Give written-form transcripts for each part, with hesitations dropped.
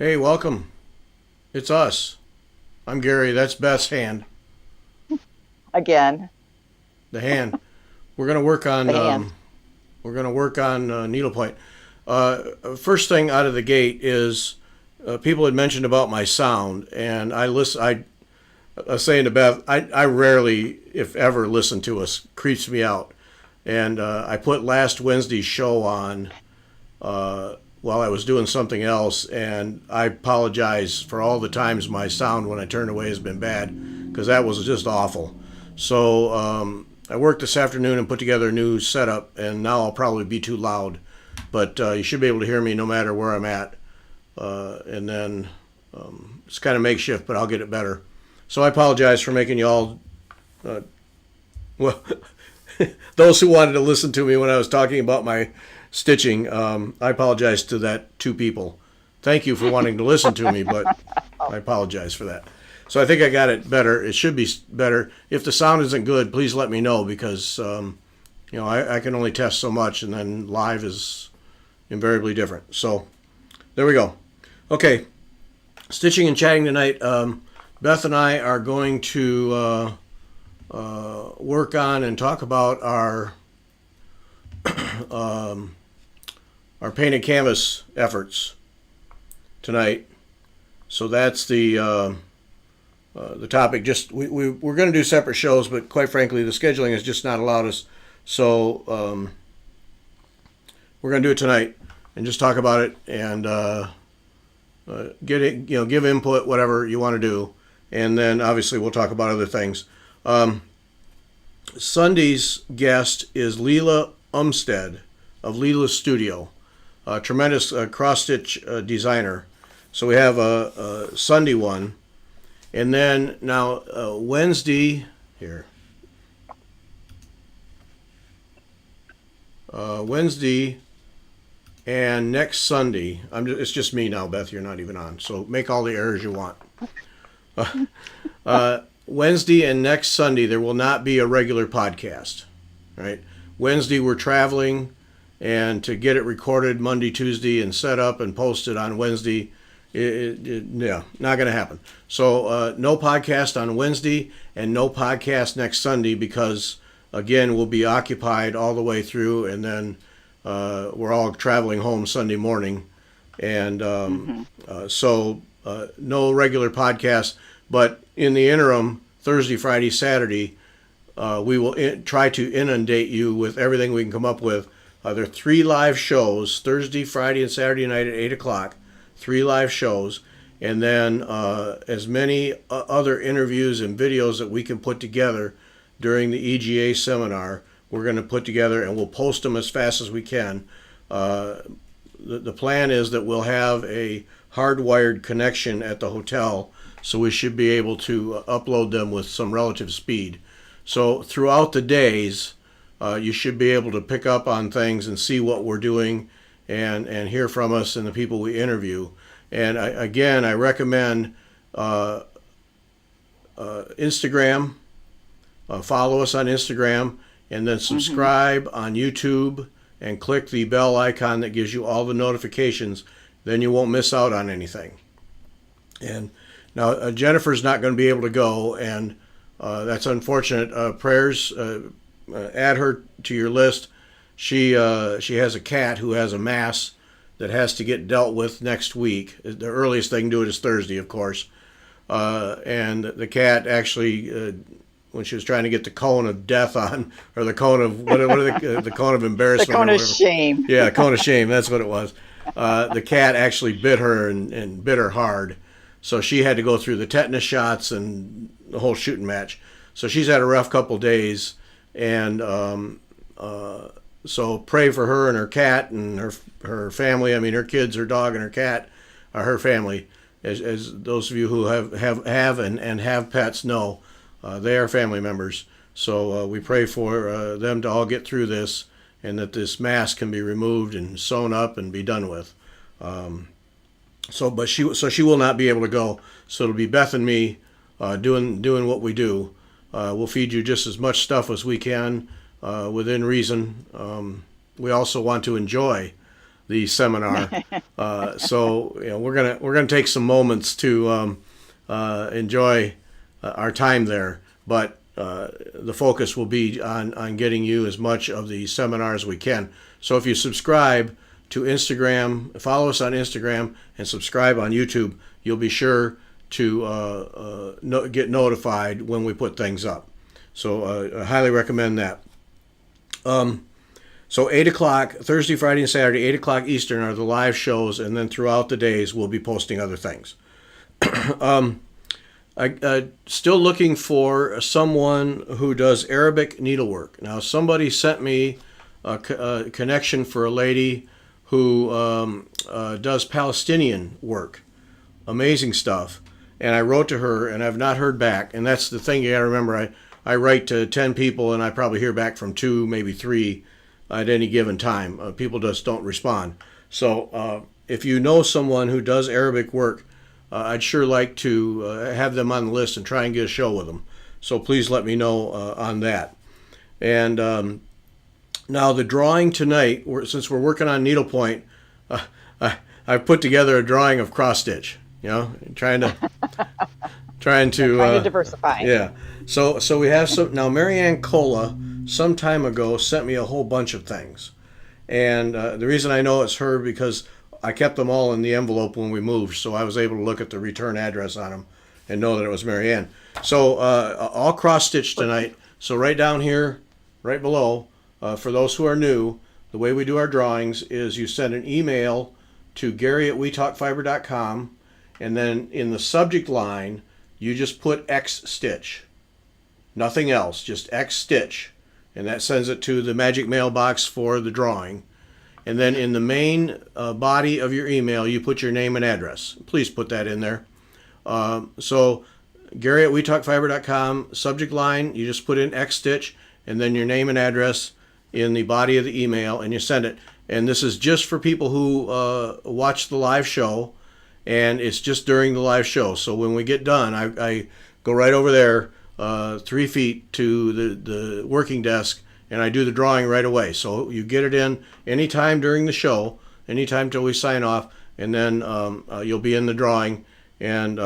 Hey, welcome. It's us. I'm Gary. That's Beth's hand. Again, The hand. We're gonna work on the hand. needlepoint. First thing out of the gate is people had mentioned about my sound, and I listen. I was saying to Beth, I rarely, if ever, listen to us. Creeps me out. And I put last Wednesday's show on while I was doing something else, and I apologize for all the times my sound when I turned away has been bad, because that was just awful. So I worked this afternoon and put together a new setup, and now I'll probably be too loud, but you should be able to hear me no matter where I'm at. And then it's kind of makeshift, but I'll get it better. So I apologize for making you all, well, those who wanted to listen to me when I was talking about my stitching. I apologize to that two people. Thank you for wanting to listen to me, but I apologize for that. So I think I got it better. It should be better. If the sound isn't good, please let me know, because I can only test so much, and then live is invariably different. So there we go. Okay, stitching and chatting tonight. Beth and I are going to work on and talk about our painted canvas efforts tonight. So that's the topic. Just we're going to do separate shows, but quite frankly, the scheduling has just not allowed us. So we're going to do it tonight and just talk about it and get it, give input, whatever you want to do, and then obviously we'll talk about other things. Sunday's guest is Leela Umstead of Leela's Studio, a tremendous cross-stitch designer. So we have a Sunday one. And then now Wednesday, here. Wednesday and next Sunday, it's just me now, Beth, you're not even on. So make all the errors you want. Wednesday and next Sunday, there will not be a regular podcast, right? Wednesday, we're traveling, and to get it recorded Monday, Tuesday, and set up and posted on Wednesday, not going to happen. So no podcast on Wednesday and no podcast next Sunday, because, again, we'll be occupied all the way through, and then we're all traveling home Sunday morning. And so no regular podcast. But in the interim, Thursday, Friday, Saturday, we will try to inundate you with everything we can come up with. There are 3 live shows, Thursday, Friday, and Saturday night at 8 o'clock, 3 live shows, and then as many other interviews and videos that we can put together during the EGA seminar, we're going to put together, and we'll post them as fast as we can. The plan is that we'll have a hardwired connection at the hotel, so we should be able to upload them with some relative speed. So throughout the days, you should be able to pick up on things and see what we're doing, and hear from us and the people we interview. And I recommend Instagram. Follow us on Instagram, and then subscribe on YouTube and click the bell icon that gives you all the notifications. Then you won't miss out on anything. And now Jennifer's not going to be able to go, and that's unfortunate. Prayers, add her to your list. She has a cat who has a mass that has to get dealt with next week. The earliest they can do it is Thursday, of course. And the cat actually, when she was trying to get the cone of death on, or the cone of what are the cone of embarrassment, The cone or of whatever. shame. Yeah, cone of shame. That's what it was. The cat actually bit her and bit her hard, so she had to go through the tetanus shots and the whole shooting match. So she's had a rough couple days, and so pray for her and her cat and her family. I mean, her kids, her dog, and her cat are her family. As those of you who have and have pets know, they are family members. So we pray for them to all get through this, and that this mass can be removed and sewn up and be done with. But she will not be able to go. So it'll be Beth and me doing what we do. We'll feed you just as much stuff as we can within reason. We also want to enjoy the seminar. So we're gonna take some moments to enjoy our time there, but the focus will be on getting you as much of the seminar as we can. So if you subscribe to Instagram, follow us on Instagram, and subscribe on YouTube, you'll be sure to get notified when we put things up. So I highly recommend that. So 8 o'clock, Thursday, Friday, and Saturday, 8 o'clock Eastern are the live shows, and then throughout the days we'll be posting other things. Still looking for someone who does Arabic needlework. Now, somebody sent me a connection for a lady who does Palestinian work. Amazing stuff. And I wrote to her, and I've not heard back. And that's the thing you got to remember. I write to 10 people, and I probably hear back from 2, maybe 3 at any given time. People just don't respond. So if you know someone who does Arabic work, I'd sure like to have them on the list and try and get a show with them. So please let me know on that. And now the drawing tonight, since we're working on needlepoint, I've put together a drawing of cross stitch. Trying to diversify. Yeah. So we have some now. Marianne Cola some time ago sent me a whole bunch of things, and the reason I know it's her because I kept them all in the envelope when we moved, so I was able to look at the return address on them and know that it was Marianne. So all cross stitched tonight. So right down here, right below, for those who are new, the way we do our drawings is you send an email to Gary@WeTalkFiber.com, and then in the subject line you just put X stitch, nothing else, just X stitch, and that sends it to the magic mailbox for the drawing. And then in the main body of your email, you put your name and address. Please put that in there. So Gary@WeTalkFiber.com, subject line, you just put in X stitch, and then your name and address in the body of the email, and you send it. And this is just for people who watch the live show, and it's just during the live show. So when we get done, I go right over there 3 feet to the working desk, and I do the drawing right away. So you get it in anytime during the show, anytime till we sign off, and then you'll be in the drawing, and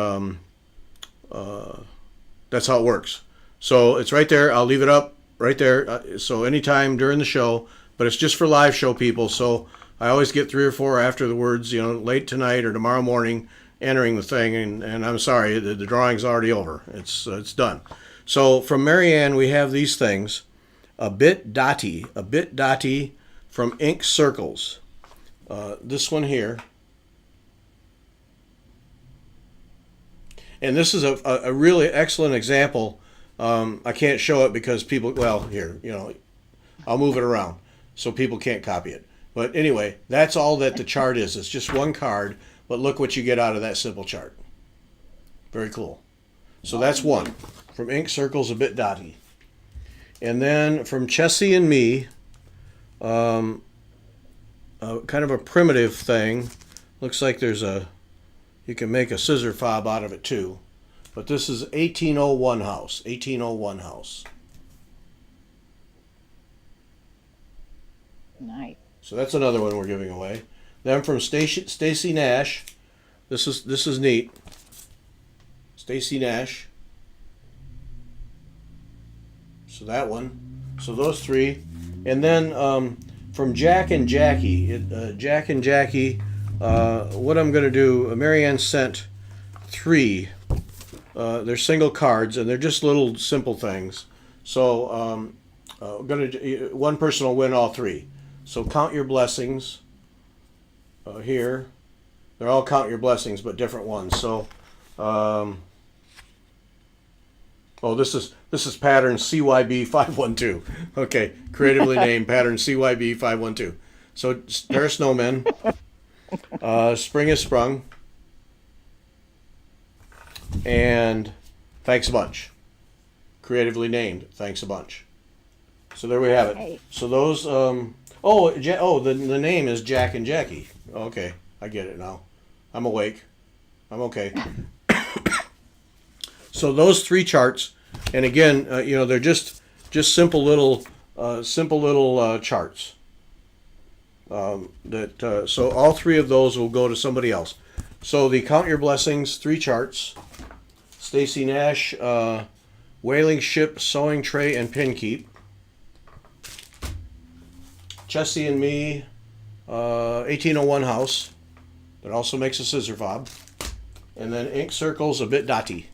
that's how it works. So it's right there. I'll leave it up right there. So anytime during the show, but it's just for live show people. So I always get 3 or 4 after the words, late tonight or tomorrow morning, entering the thing, and I'm sorry, the drawing's already over. It's done. So from Marianne, we have these things. A bit dotty from Ink Circles. This one here. And this is a really excellent example. I can't show it because people, here, I'll move it around so people can't copy it. But anyway, that's all that the chart is. It's just one card, but look what you get out of that simple chart. Very cool. So that's one. From Ink Circles, a bit dotty. And then from Chessie and Me, kind of a primitive thing. Looks like you can make a scissor fob out of it too. But this is 1801 house. 1801 house. Nice. So that's another one we're giving away. Then from Stacy Nash, this is neat. Stacy Nash. So that one. So those 3. And then from Jack and Jackie. Jack and Jackie, what I'm going to do, Marianne sent 3. They're single cards, and they're just little simple things. So one person will win all 3. So count your blessings here. They're all count your blessings, but different ones. So, this is pattern CYB 512. Okay, creatively named pattern CYB 512. So pair of snowmen. Spring is sprung. And thanks a bunch. Creatively named thanks a bunch. So there we have it. Hey. So those the name is Jack and Jackie. Okay, I get it now. I'm awake. I'm okay. So those 3 charts, and again, they're just simple little charts. So all three of those will go to somebody else. So the Count Your Blessings 3 charts, Stacy Nash, Whaling Ship, Sewing Tray, and Pin Keep. Chessie and Me, 1801 House, that also makes a scissor fob. And then Ink Circles, a Bit Dotty.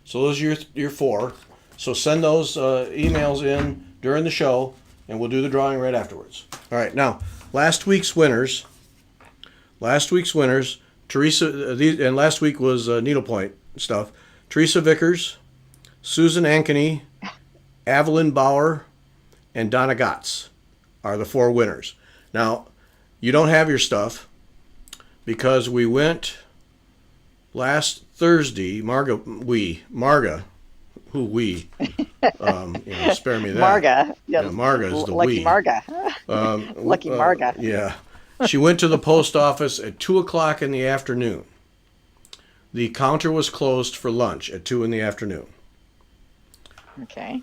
So those are your 4. So send those emails in during the show, and we'll do the drawing right afterwards. All right, now, last week's winners, Teresa, and last week was needlepoint stuff. Teresa Vickers, Susan Ankeny, Evelyn Bauer, and Donna Gotts are the 4 winners. Now, you don't have your stuff because we went last Thursday. Marga, spare me that. Marga. Yeah, Marga is the Lucky we. Marga. Lucky Marga. Yeah. She went to the post office at 2 o'clock in the afternoon. The counter was closed for lunch at 2 in the afternoon. Okay.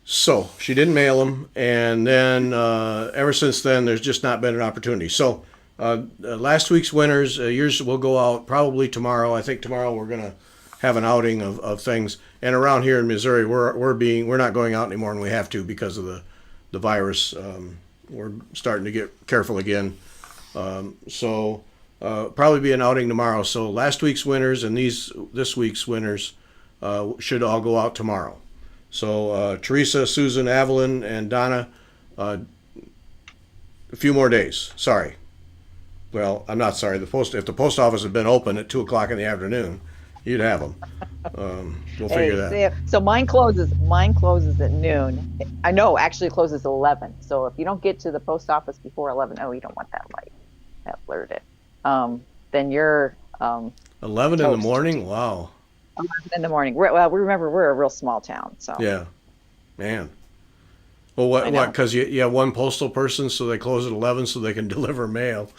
So she didn't mail them, and then ever since then, there's just not been an opportunity. So last week's winners, yours will go out probably tomorrow. I think tomorrow we're going to have an outing of things. And around here in Missouri, we're not going out anymore, and we have to because of the virus. We're starting to get careful again. So probably be an outing tomorrow. So last week's winners and this week's winners should all go out tomorrow. So Teresa, Susan, Evelyn, and Donna, a few more days. Sorry. Well, I'm not sorry. If the post office had been open at 2 o'clock in the afternoon, you'd have them. We'll figure that. So mine closes at noon. I know, actually it closes at 11. So if you don't get to the post office before 11, you don't want that light. That blurred it. Then you're 11 in the morning? Wow. 11 in the morning. Remember, we're a real small town. So yeah, man. Well, what? Because you have one postal person, so they close at 11 so they can deliver mail.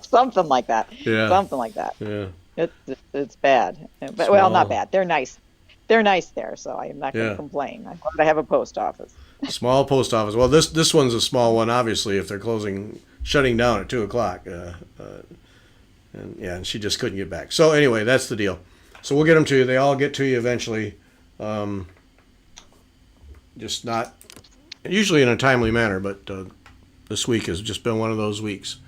Something like that. Yeah. Something like that. Yeah. It's bad, but well, not bad. They're nice. They're nice there, so I'm not going to complain. I'm glad I have a post office. Small post office. Well, this one's a small one, obviously. If they're shutting down at 2 o'clock, and she just couldn't get back. So anyway, that's the deal. So we'll get them to you. They all get to you eventually. Just not usually in a timely manner, but this week has just been one of those weeks.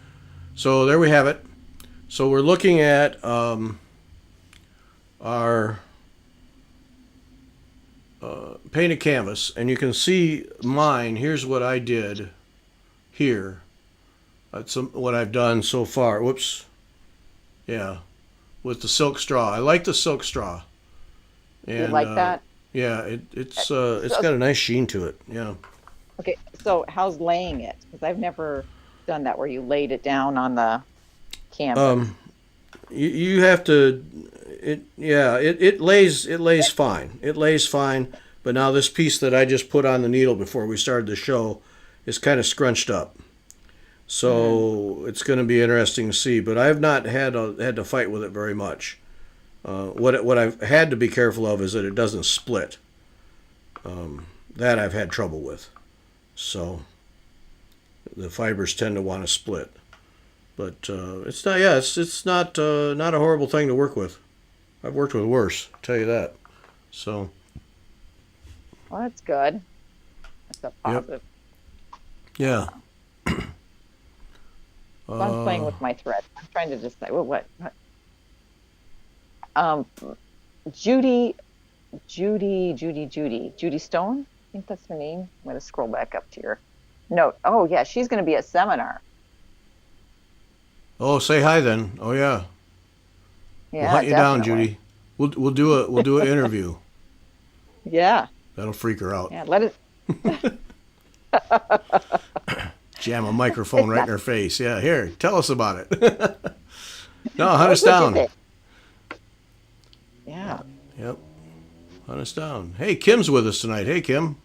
So there we have it. So we're looking at our painted canvas, and you can see mine. Here's what I did here. That's what I've done so far. Whoops. Yeah, with the silk straw. I like the silk straw. And, you like that? Yeah, it's got a nice sheen to it. Yeah. Okay, so how's laying it? Because I've never done that where you laid it down on the canvas. You have to. It lays fine. It lays fine. But now this piece that I just put on the needle before we started the show is kind of scrunched up. So it's going to be interesting to see. But I've not had to fight with it very much. What I've had to be careful of is that it doesn't split. That I've had trouble with. So the fibers tend to want to split. But it's not. Yeah, it's not a horrible thing to work with. I've worked with worse. I'll tell you that. So. Well, that's good. That's a positive. Yep. Yeah. So I'm playing with my thread. I'm trying to decide what. Judy Stone. I think that's her name. I'm going to scroll back up to your note. Oh yeah, she's going to be at seminar. Oh, say hi then. Oh yeah. Yeah, we'll hunt you down, definitely. Judy. We'll do an interview. Yeah. That'll freak her out. Yeah, let it. Jam a microphone right in her face. Yeah, here, tell us about it. No, hunt us down. Yeah. Yep. Hunt us down. Hey, Kim's with us tonight. Hey, Kim.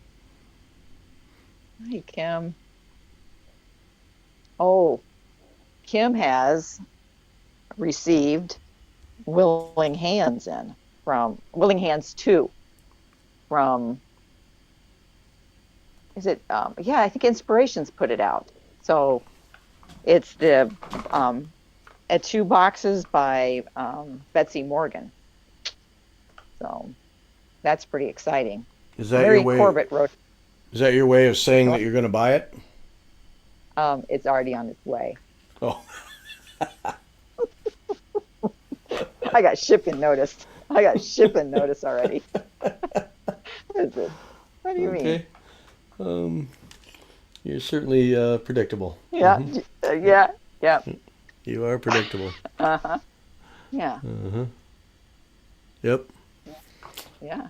Hi, Kim. Oh, Kim has received Willing Hands from Willing Hands 2 from is it? Yeah, I think Inspirations put it out. So it's the at 2 boxes by Betsy Morgan. So that's pretty exciting. Is that your Mary way? Corbett wrote. Is that your way of saying Go that ahead. you're going to buy it? It's already on its way. Oh, I got shipping notice. I got shipping notice already. What is this? What do you mean? okay. Um, you're certainly predictable. Yeah, yeah, yeah. You are predictable. Uh-huh. Yeah, Yep. yeah.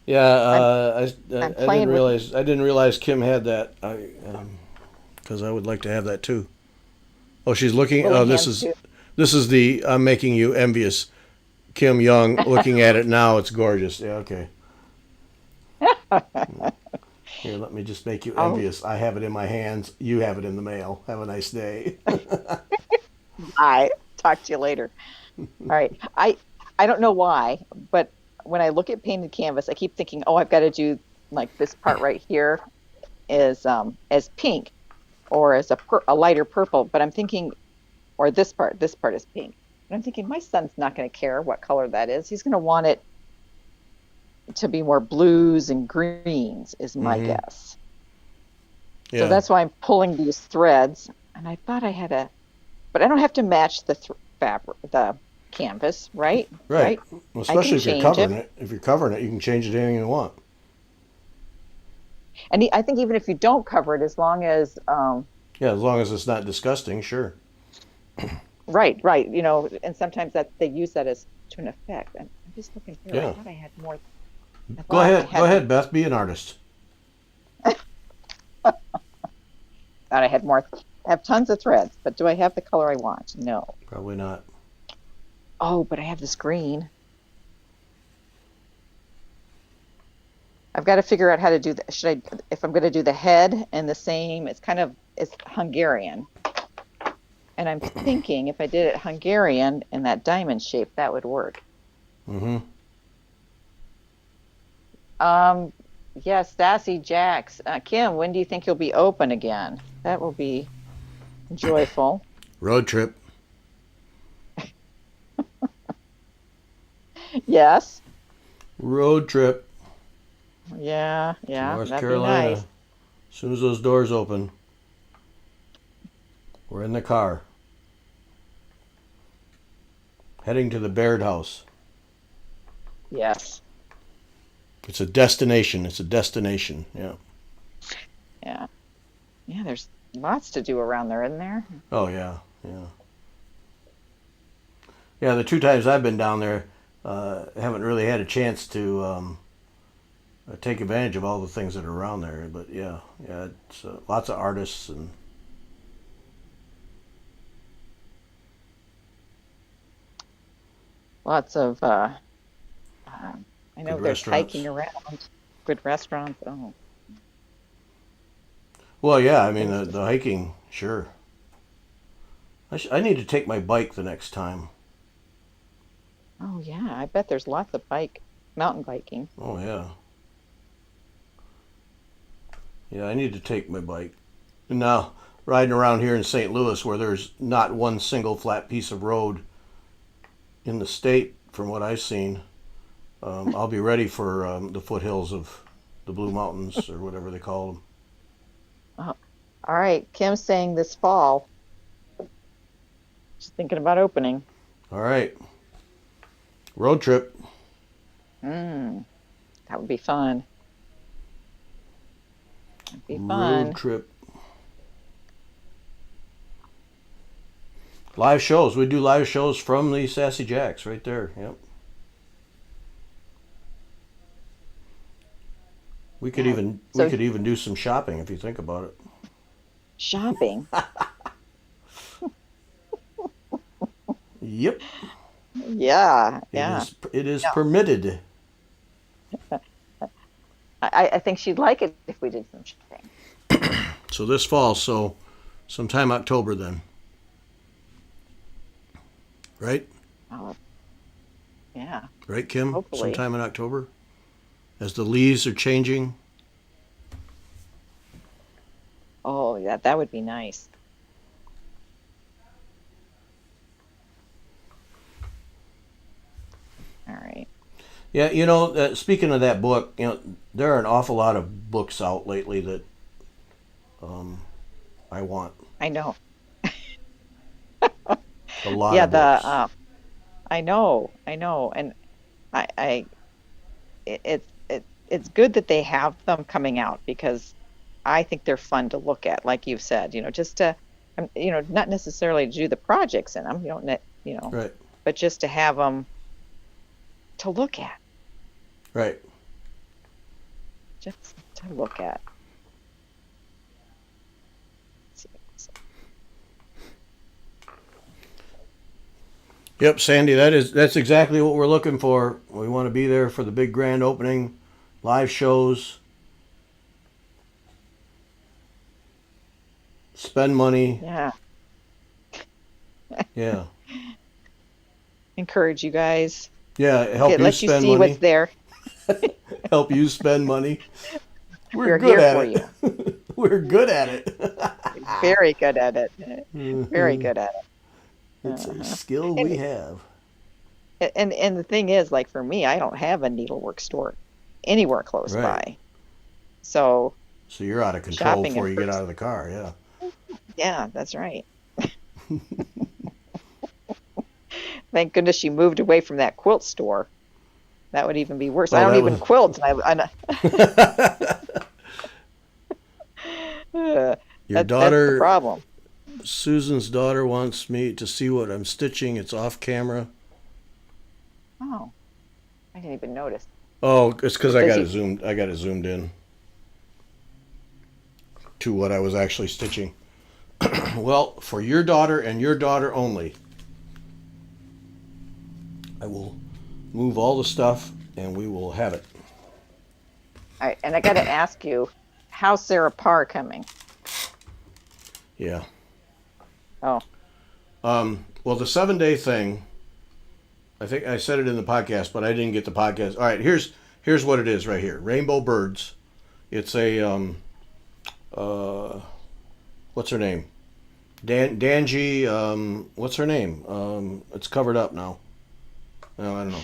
Yeah. I'm I I'm didn't playing with. realize. I didn't realize Kim had that. Because I would like to have that too. Oh, she's looking. Oh, this Willingham's is too. this is the. I'm making you envious. Kim Young. Looking at it now, it's gorgeous. Yeah. Okay. Here, let me just make you Oh, envious. I have it in my hands. You have it in the mail. Have a nice day. I talk to you later. All right. I don't know why, but when I look at painted canvas, I keep thinking, oh, I've got to do like this part right here is as pink or as a lighter purple. But I'm thinking, or this part is pink. But I'm thinking my son's not going to care what color that is. He's going to want it to be more blues and greens, is my hmm guess. So Yeah. that's why I'm pulling these threads. And I thought I had but I don't have to match the fabric, the canvas, right? Right. Right? Well, I can especially if you're change covering it. it. If you're covering it, you can change it anything you want. And I think even if you don't cover it, as long as, Yeah, as long as it's not disgusting, sure. right, right, and sometimes that they use that as to an effect. I'm just looking through. I Yeah. thought I had more. I Go thought I ahead. Go had, ahead, Beth. Be an artist. thought I had more. I have tons of threads, but do I have the color I want? No. Probably not. Oh, but I have this green. I've got to figure out how to do that. If I'm going to do the head and the same, it's Hungarian. And I'm thinking if I did it Hungarian in that diamond shape, that would work. Mm-hmm. Um, yes, Sassy Jacks. Kim, when do you think you'll be open again? That will be joyful. Road trip. Yes. Road trip Yeah, to yeah, North that'd be Carolina. nice. As soon as those doors open, we're in the car heading to the Baird house. Yes. It's a destination. It's a destination. Yeah. Yeah. Yeah, there's lots to do around there, isn't there? Oh yeah. Yeah. Yeah. The two times I've been down there, haven't really had a chance to take advantage of all the things that are around there. But yeah, yeah, it's lots of artists and Lots of uh, I good know there's hiking restaurants. around, good restaurants. Oh, Well, yeah. I mean, things to the see. hiking, sure. I need to take my bike the next time. Oh yeah, I bet there's lots of mountain biking. Oh yeah. Yeah, I need to take my bike. And now, riding around here in St. Louis, where there's not one single flat piece of road in the state, from what I've seen, I'll be ready for the foothills of the Blue Mountains or whatever they call them. Oh, all right, Kim's saying this fall. She's thinking about opening. All right, road trip. Mm, that would be fun. That'd be Road fun. trip. Live shows. We do live shows from the Sassy Jacks right there. Yep. Yeah. We So could even do some shopping if you think about it. shopping. Yep. Yeah, yeah. It is Yeah. permitted. I think she'd like it if we did some shopping. So this fall, so sometime October then, right? Oh, yeah. Right, Kim? Hopefully. Sometime in October, as the leaves are changing. Oh, that would be nice. All right. Yeah, speaking of that book, there are an awful lot of books out lately that I want. I know. A lot Yeah, of books. I know, and I it's good that they have them coming out because I think they're fun to look at, like you've said, just to, not necessarily to do the projects in them, Right, but just to have them to look at, right. just to look at. Let's see. Yep, Sandy, that's exactly what we're looking for. We want to be there for the big grand opening, live shows, spend money. Yeah, Yeah. encourage you guys. Yeah, help you Let you spend see what's money. there. Help you spend money. We're We're good here at for you. it. We're good at it. Very good at it. Very Mhm. good at it. It's a Uh-huh. skill And we have. and the thing is, like for me, I don't have a needlework store anywhere close Right. by. So So you're out of control shopping in before you get out person. of the car. Yeah. Yeah, that's right. Thank goodness she moved away from that quilt store. That would even be worse. I Well, don't that even was. quilt, and Your that's the daughter, problem. Susan's daughter, wants me to see what I'm stitching. It's off camera. Oh, I didn't even notice. Oh, it's because I Does got it he? zoomed. I got it zoomed in to what I was actually stitching. Well, for your daughter and your daughter only, I will move all the stuff and we will have it. And I got to ask you, how's Sarah Parr coming? Yeah. Oh, Well, the 7 day thing. I think I said it in the podcast, but I didn't get the podcast. All right, here's what it is right here. Rainbow birds. It's a uh, what's her name? Danji. What's her name? It's covered up now. No, I don't know.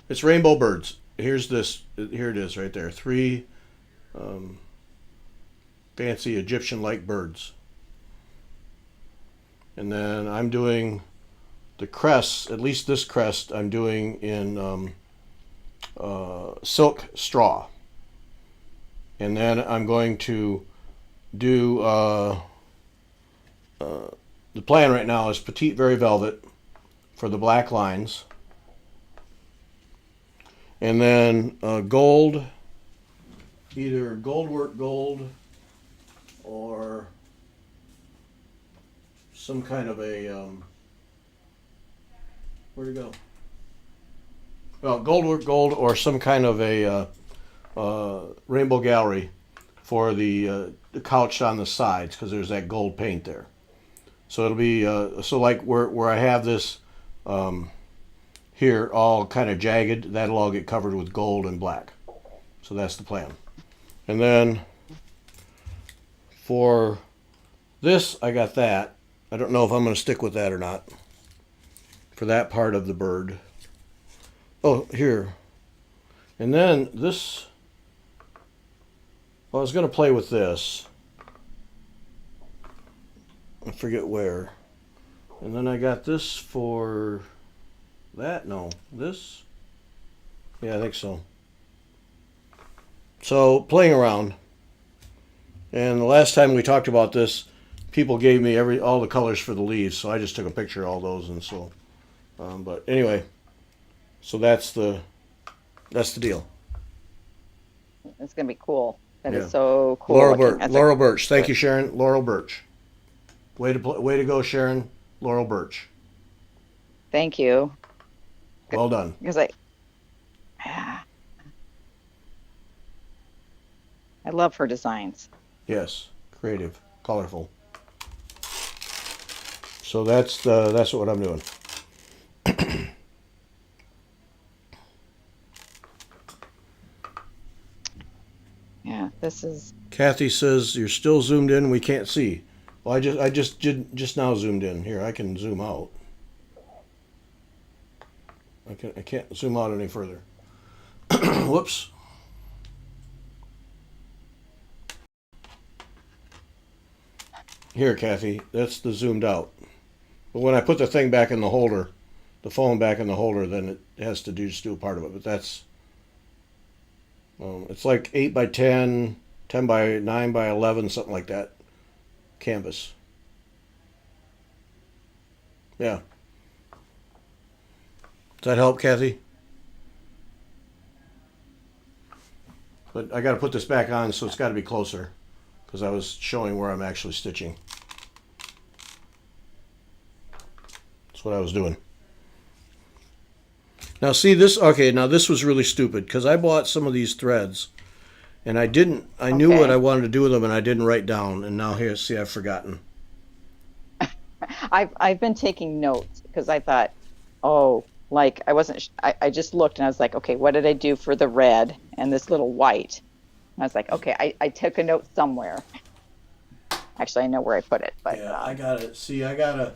It's rainbow birds. Here's this. Here it is right there. Three fancy Egyptian-like birds. And then I'm doing the crests. At least this crest I'm doing in silk straw. And then I'm going to do the plan right now is petite very velvet for the black lines, and then gold, either gold work gold or some kind of a where'd it go? Well, gold work gold or some kind of a rainbow gallery for the couch on the sides because there's that gold paint there. So it'll be so like where I have this here all kind of jagged. That'll all get covered with gold and black. So that's the plan. And then for this, I got that. I don't know if I'm going to stick with that or not for that part of the bird. Oh, here. And then this. Well, I was going to play with this. I forget where. And then I got this for that. No, this. Yeah, I think so. So playing around. And the last time we talked about this, people gave me all the colors for the leaves, so I just took a picture of all those, and so. But anyway, so that's the deal. it's gonna be cool. That is Yeah. so cool looking. That's Laurel Birch. Thank good. you, Sharon. Laurel Birch. Way to go, Sharon. Laurel Birch. Thank you. Well done. Because I love her designs. Yes, creative, colorful. So that's what I'm doing. Yeah, this is Kathy says you're still zoomed in. We can't see. Well, I just now zoomed in. Here, I can zoom out. I can't zoom out any further. Whoops. Here, Kathy, that's the zoomed out. But when I put the thing back in the holder, the phone back in the holder, then it has to just do a part of it. But that's, it's like 8 by 10, 10 by 9 by 11, something like that. Canvas. Yeah. Does that help, Kathy? But I got to put this back on, so it's got to be closer, because I was showing where I'm actually stitching. That's what I was doing. Now see this, okay, now this was really stupid, because I bought some of these threads, and I knew what I wanted to do with them, and I didn't write down, and now here, see, I've forgotten. I've been taking notes because I thought, oh, like I wasn't. I just looked and I was like, okay, what did I do for the red and this little white? And I was like, okay, I took a note somewhere. Actually, I know where I put it, but Yeah, I gotta see. I gotta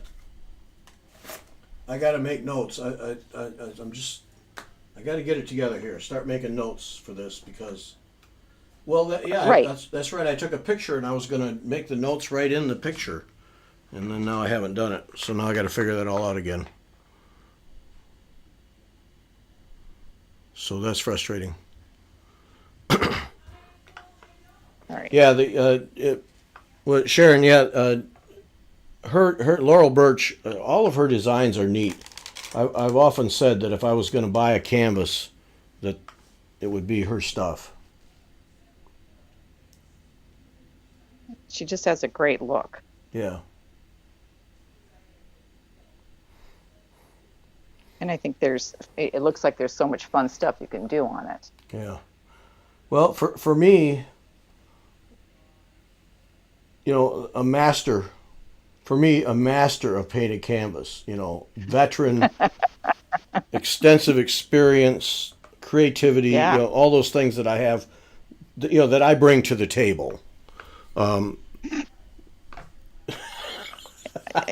make notes. I gotta get it together here. Start making notes for this because, well, right. that's right. I took a picture and I was gonna make the notes right in the picture, and then now I haven't done it. So now I got to figure that all out again. So that's frustrating. All right. Yeah, well, Sharon, yeah, her Laurel Birch, all of her designs are neat. I've often said that if I was going to buy a canvas, that it would be her stuff. She just has a great look. Yeah. And I think it looks like there's so much fun stuff you can do on it. Yeah. Well, for me, you know, a master of painted canvas, you know, veteran, extensive experience, creativity, Yeah. you know, all those things that I have, you know, that I bring to the table.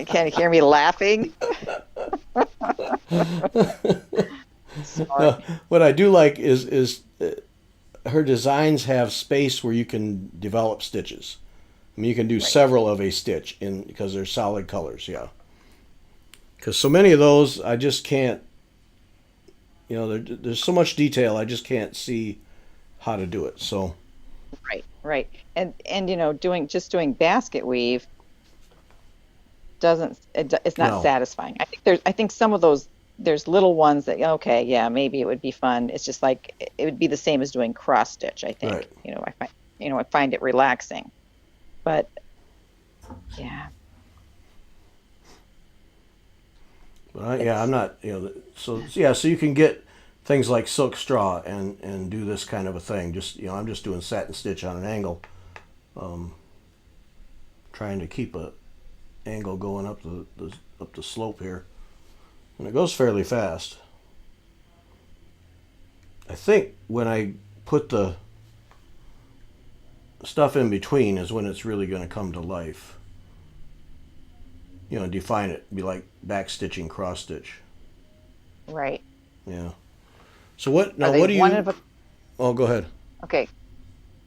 Can you hear me laughing? Sorry. What I do like is her designs have space where you can develop stitches. I mean, you can do several of a stitch because they're solid colors. Yeah. Because so many of those, I just can't. You know, there's so much detail. I just can't see how to do it. So. Right. And you know, doing basket weave it's not No. satisfying. I think some of those there's little ones that okay, yeah, maybe it would be fun. It's just like it would be the same as doing cross stitch, I think. Right. I find it relaxing. But yeah. But I'm not, you know, so you can get things like silk straw and do this kind of a thing. Just, you know, I'm just doing satin stitch on an angle, trying to keep a angle going up the slope here, and it goes fairly fast. I think when I put the stuff in between is when it's really going to come to life. You know, define it, be like back stitching, cross stitch. Right. Yeah. So what now? Are they What do you? one of a, Oh, go ahead. okay.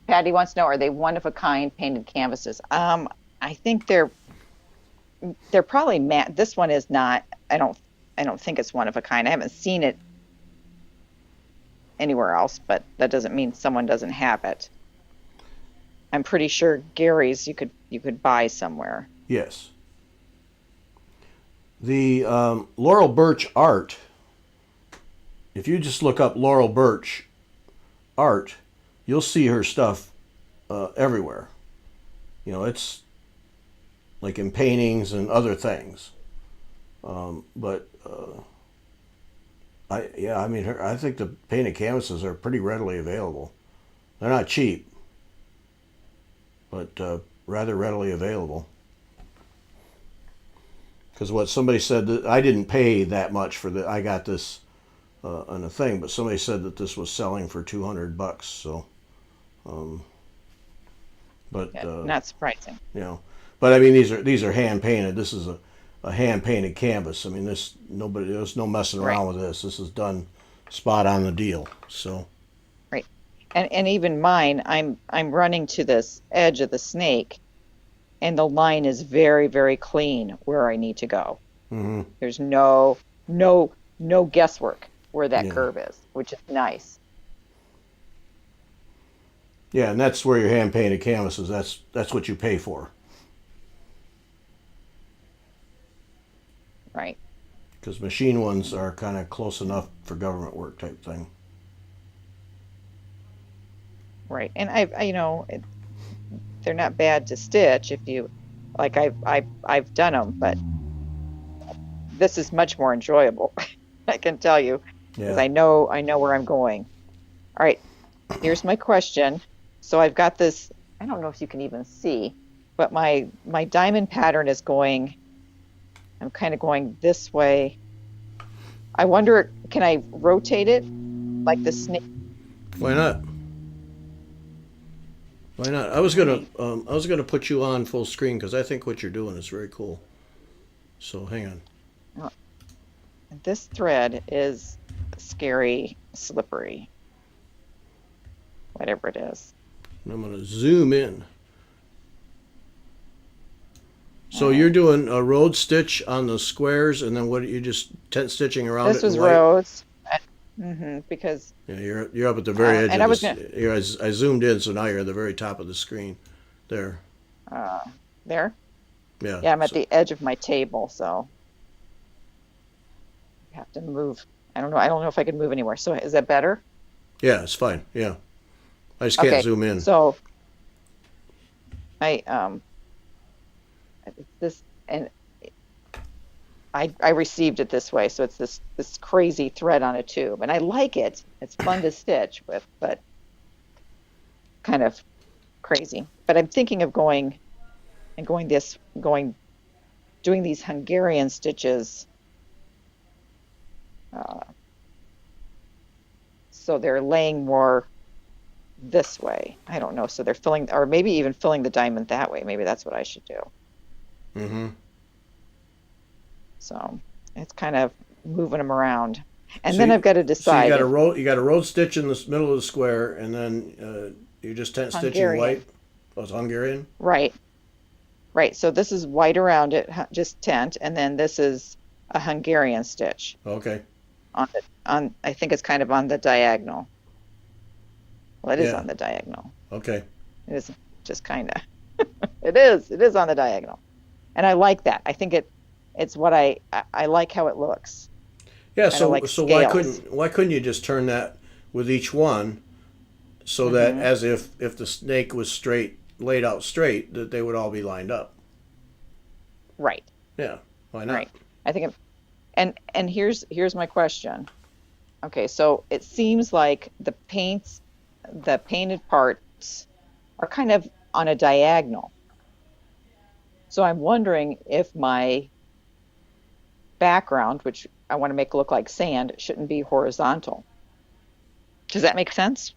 Patty wants to know, are they one of a kind painted canvases? I think they're probably matte. This one is not. I don't think it's one of a kind. I haven't seen it anywhere else, but that doesn't mean someone doesn't have it. I'm pretty sure Gary's you could buy somewhere. Yes. The Laurel Birch art. If you just look up Laurel Birch art, you'll see her stuff everywhere. You know, it's like in paintings and other things. But I think the painted canvases are pretty readily available. They're not cheap, but rather readily available. Because what somebody said, that I didn't pay that much for I got this on a thing, but somebody said that this was selling for $200. So But Yeah, not surprising. you know, but I mean these are hand painted. This is a hand painted canvas. I mean there's no messing Right, around with this. This is done spot on the deal. So right. And even mine, I'm running to this edge of the snake, and the line is very, very clean where I need to go. hmm There's no guesswork where that yeah, curve is, which is nice. yeah, and that's where your hand painted canvases. That's what you pay for Right, because machine ones are kind of close enough for government work type thing. right. And they're not bad to stitch if you like. I've done them, but this is much more enjoyable. I can tell you because Yeah. I know where I'm going. All right, here's my question. So I've got this. I don't know if you can even see, but my diamond pattern is going. I'm kind of going this way. I wonder, can I rotate it like the snake? Why not? Why not? Right. I was gonna put you on full screen because I think what you're doing is very cool. So hang on. Well, this thread is scary, slippery, whatever it is. I'm gonna zoom in. All So you're right. doing a road stitch on the squares, and then what? You just tent stitching around This it in was white. rows. Because Yeah, you're up at the very edge and of I was this. gonna I zoomed in, so now you're at the very top of the screen. There. uh there. Yeah. Yeah, I'm at So the edge of my table, so I have to move. I don't know if I can move anywhere. So is that better? yeah, it's fine. Yeah. I just can't Okay. zoom in. So I this and I received it this way. So it's this crazy thread on a tube, and I like it. It's fun to stitch with, but kind of crazy. But I'm thinking of going doing these Hungarian stitches. Uh, so they're laying more this way. I don't know. So they're filling, or maybe even filling the diamond that way. Maybe that's what I should do. Mm-hmm. So it's kind of moving them around. And So then I've you, got to so decide if you got a road stitch in the middle of the square, and then you're just tent stitching white. Hungarian. Oh, it's Hungarian. Right, right. So this is white around it, just tent, and then this is a Hungarian stitch Okay. I think it's kind of on the diagonal. Well, it is Yeah. on the diagonal. Okay. It is just kind of. It is on the diagonal. And I like that. I think it's what I like how it looks. Yeah. Kind of So like why scales. couldn't you just turn that with each one so that Hmm. as if the snake was straight laid out straight that they would all be lined up. Right, Yeah. Why not? right. I think and here's my question. Okay, so it seems like the painted parts are kind of on a diagonal. So I'm wondering if my background, which I want to make look like sand, shouldn't be horizontal. Does that make sense?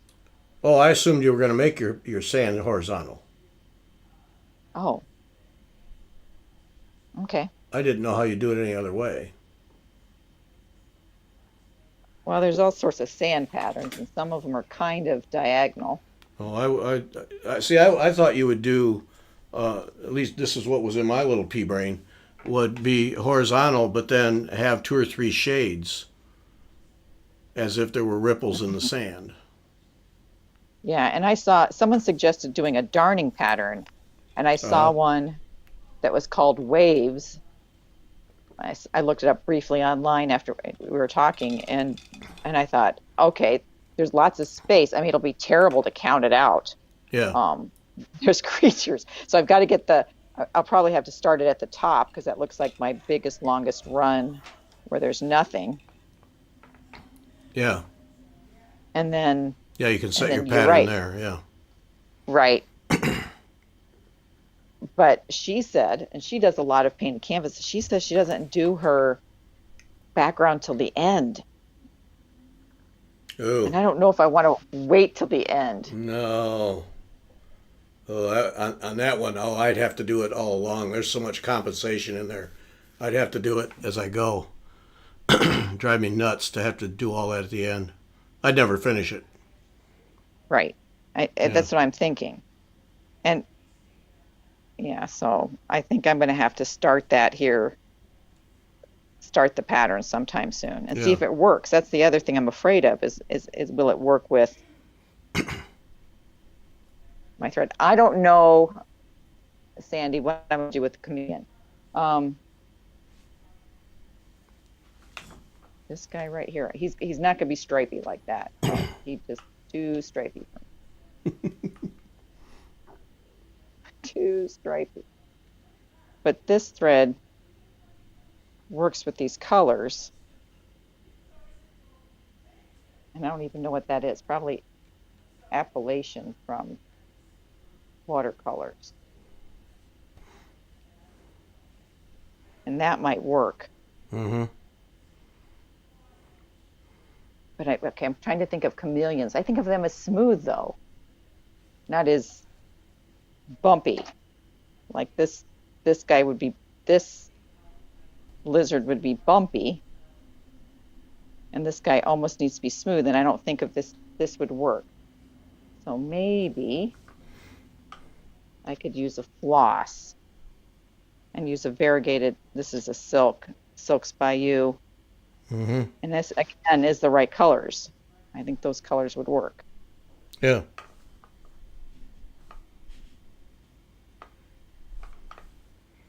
Oh, I assumed you were going to make your sand horizontal. Oh, okay. I didn't know how you do it any other way. Well, there's all sorts of sand patterns, and some of them are kind of diagonal. Oh, I see. I thought you would do. At least this is what was in my little pea brain. Would be horizontal, but then have two or three shades, as if there were ripples in the sand. Yeah, and I saw someone suggested doing a darning pattern, and I Uh saw huh. one that was called waves. I looked it up briefly online after we were talking, and I thought, okay, there's lots of space. I mean, it'll be terrible to count it out. Yeah. Um, there's creatures, so I've got to get the. I'll probably have to start it at the top because that looks like my biggest, longest run where there's nothing, Yeah. and then Yeah. You can and set your then you're pattern right, there. Yeah. right. But she said, and she does a lot of painted canvas. She says she doesn't do her background till the end. Oh And I don't know if I want to wait till the end. no. On that one, I'd have to do it all along. There's so much compensation in there. I'd have to do it as I go. Drive me nuts to have to do all that at the end. I'd never finish it. Right. Yeah. That's what I'm thinking. And yeah, so I think I'm going to have to start the pattern sometime soon and see Yeah. if it works. That's the other thing I'm afraid of is will it work with my thread? I don't know, Sandy, what I'm going to do with the chameleon. This guy right here, he's not going to be stripy like that. He's just too stripy for me. Too stripy. But this thread works with these colors. And I don't even know what that is. Probably Appellation from watercolors. And that might work. Mm-hmm. But okay, I'm trying to think of chameleons. I think of them as smooth though, not as bumpy. Like this guy would be, this lizard would be bumpy, and this guy almost needs to be smooth. And I don't think of this would work. So maybe I could use a floss and use a variegated. This is a Silks by You. Mm-hmm. And this, again, is the right colors. I think those colors would work. Yeah.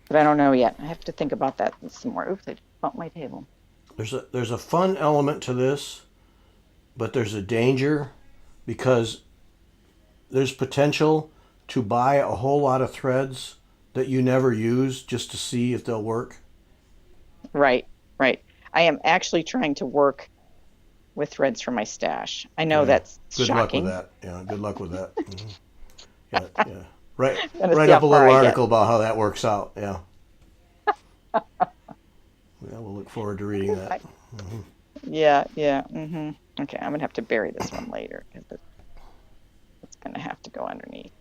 But I don't know yet. I have to think about that some more. Oops, I just bumped my table. There's a fun element to this, but there's a danger because there's potential to buy a whole lot of threads that you never use just to see if they'll work. Right, right. I am actually trying to work with threads from my stash. I know that's Good shocking. luck with that. Yeah, good luck with that. Mm-hmm. Yeah. Write Gonna write see up how a far little I get. article about how that works out. Yeah. Yeah, we'll look forward to reading that. Yeah. Okay, I'm gonna have to bury this one later because it's gonna have to go underneath.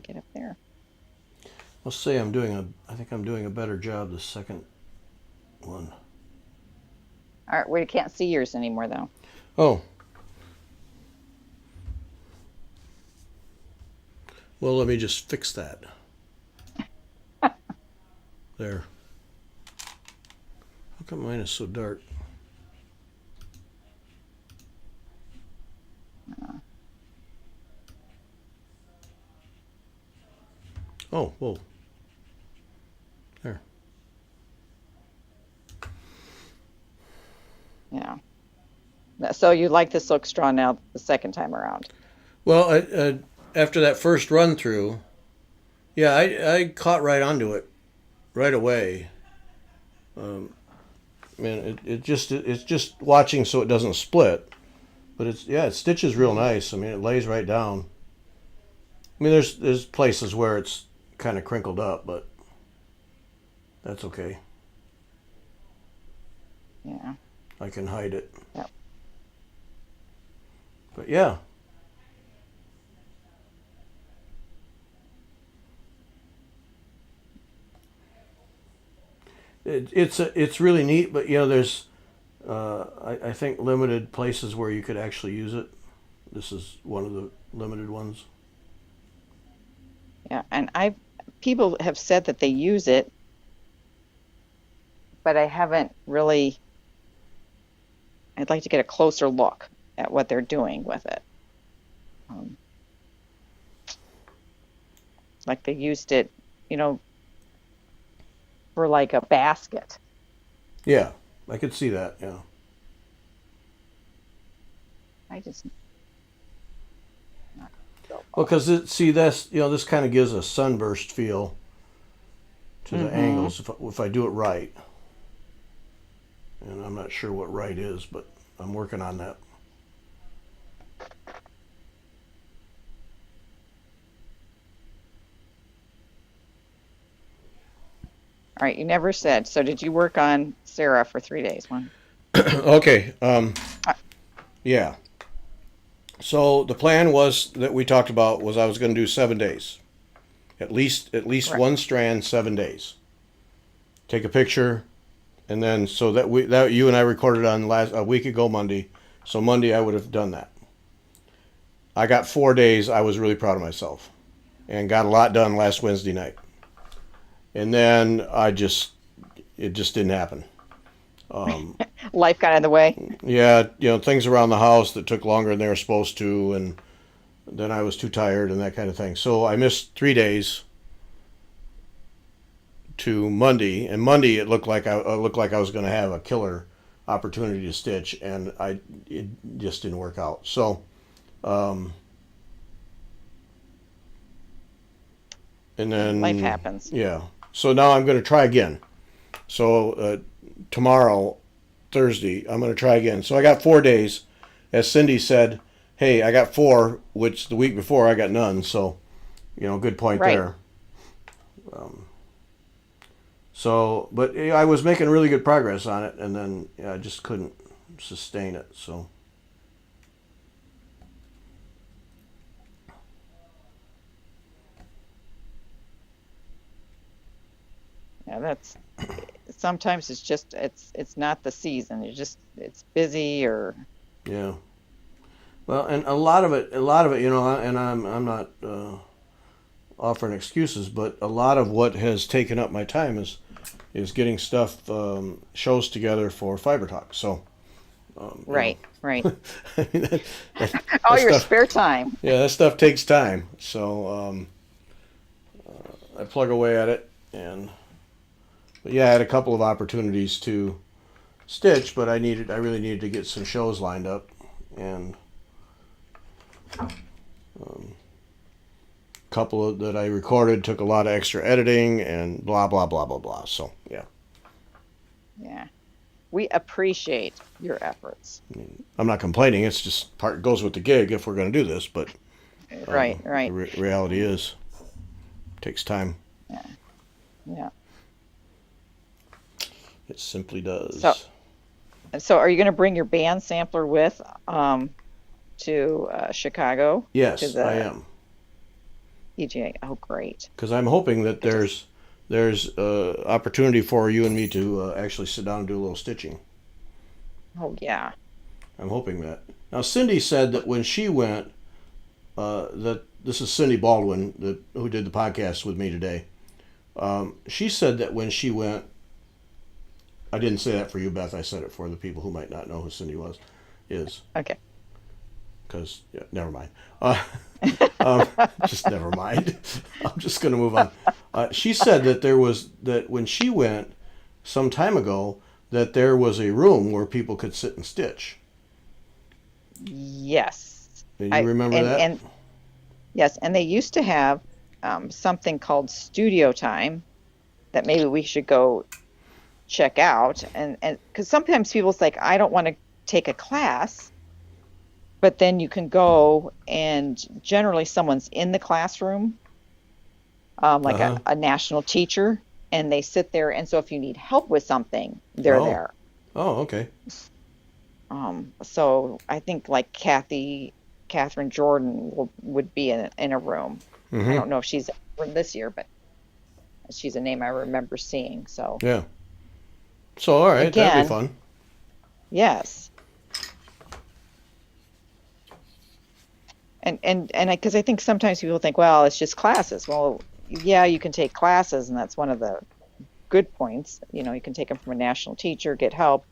Get up there. I'll say I think I'm doing a better job the second one. All right, we can't see yours anymore though. Oh. Well, let me just fix that. There. How come mine is so dark? Oh, whoa. There. Yeah. So you like the silk straw now the second time around? Well, after that first run through, yeah, I caught right onto it right away. Man, it's just watching so it doesn't split, but it stitches real nice. I mean, it lays right down. I mean, there's places where it's kind of crinkled up, but that's okay. Yeah. I can hide it. Yep. But yeah. It's really neat, but there's I think limited places where you could actually use it. This is one of the limited ones. Yeah, and people have said that they use it, but I haven't really. I'd like to get a closer look at what they're doing with it. Like they used it, for like a basket. Yeah, I could see that. Yeah. I just. Well, because this kind of gives a sunburst feel to the angles if I do it right. And I'm not sure what right is, but I'm working on that. All right, you never said. So did you work on Sarah for 3 days? One. Okay. Yeah. So the plan was that we talked about was I was going to do 7 days, at least Right. one strand, 7 days. Take a picture, and then so that you and I recorded on a week ago Monday. So Monday I would have done that. I got 4 days. I was really proud of myself, and got a lot done last Wednesday night. And then it just didn't happen. Life got in the way. Yeah, things around the house that took longer than they were supposed to, and then I was too tired and that kind of thing. So I missed 3 days to Monday, and Monday it looked like I was going to have a killer opportunity to stitch, and it just didn't work out. So, and then Life happens. yeah. So now I'm going to try again. So tomorrow, Thursday, I'm going to try again. So I got 4 days, as Cindy said. Hey, I got four, which the week before I got none. So, good point Right. there. So, but I was making really good progress on it, and then I just couldn't sustain it. So, Yeah, that's sometimes it's not the season. It's busy or yeah. Well, and a lot of it, and I'm not offering excuses, but a lot of what has taken up my time is getting stuff shows together for Fiber Talk. So, right. I mean, All that your stuff, spare time. yeah, that stuff takes time. So I plug away at it, but yeah, I had a couple of opportunities to stitch, but I really needed to get some shows lined up, and couple that I recorded took a lot of extra editing and blah blah blah blah blah. So yeah, Yeah. We appreciate your efforts. I'm not complaining. It's just part goes with the gig if we're going to do this. But Right. the reality is, it takes time. Yeah. It simply does. So are you going to bring your band sampler with to Chicago? Yes, To the I am. EGA. Oh, great. Because I'm hoping that there's opportunity for you and me to actually sit down and do a little stitching. Oh, yeah. I'm hoping that. Now, Cindy said that when she went, that this is Cindy Baldwin, who did the podcast with me today. She said that when she went, I didn't say that for you, Beth. I said it for the people who might not know who Cindy is. Okay. Because, yeah, never mind. Just never mind. I'm just going to move on. She said that when she went some time ago, that there was a room where people could sit and stitch. Yes. Do you remember that? And yes, and they used to have something called studio time that maybe we should go check out. And because sometimes people's like, I don't want to take a class, but then you can go and generally someone's in the classroom, like Uh-huh. a national teacher, and they sit there. And so if you need help with something, they're Oh. there. Oh, okay. So I think like Catherine Jordan would be in a room. I Mm-hmm. don't know if she's in a room this year, but she's a name I remember seeing. So Yeah. So, all right, that'd again, be fun. yes. And because I think sometimes people think, well, it's just classes. Well, yeah, you can take classes, and that's one of the good points. You can take them from a national teacher, get help.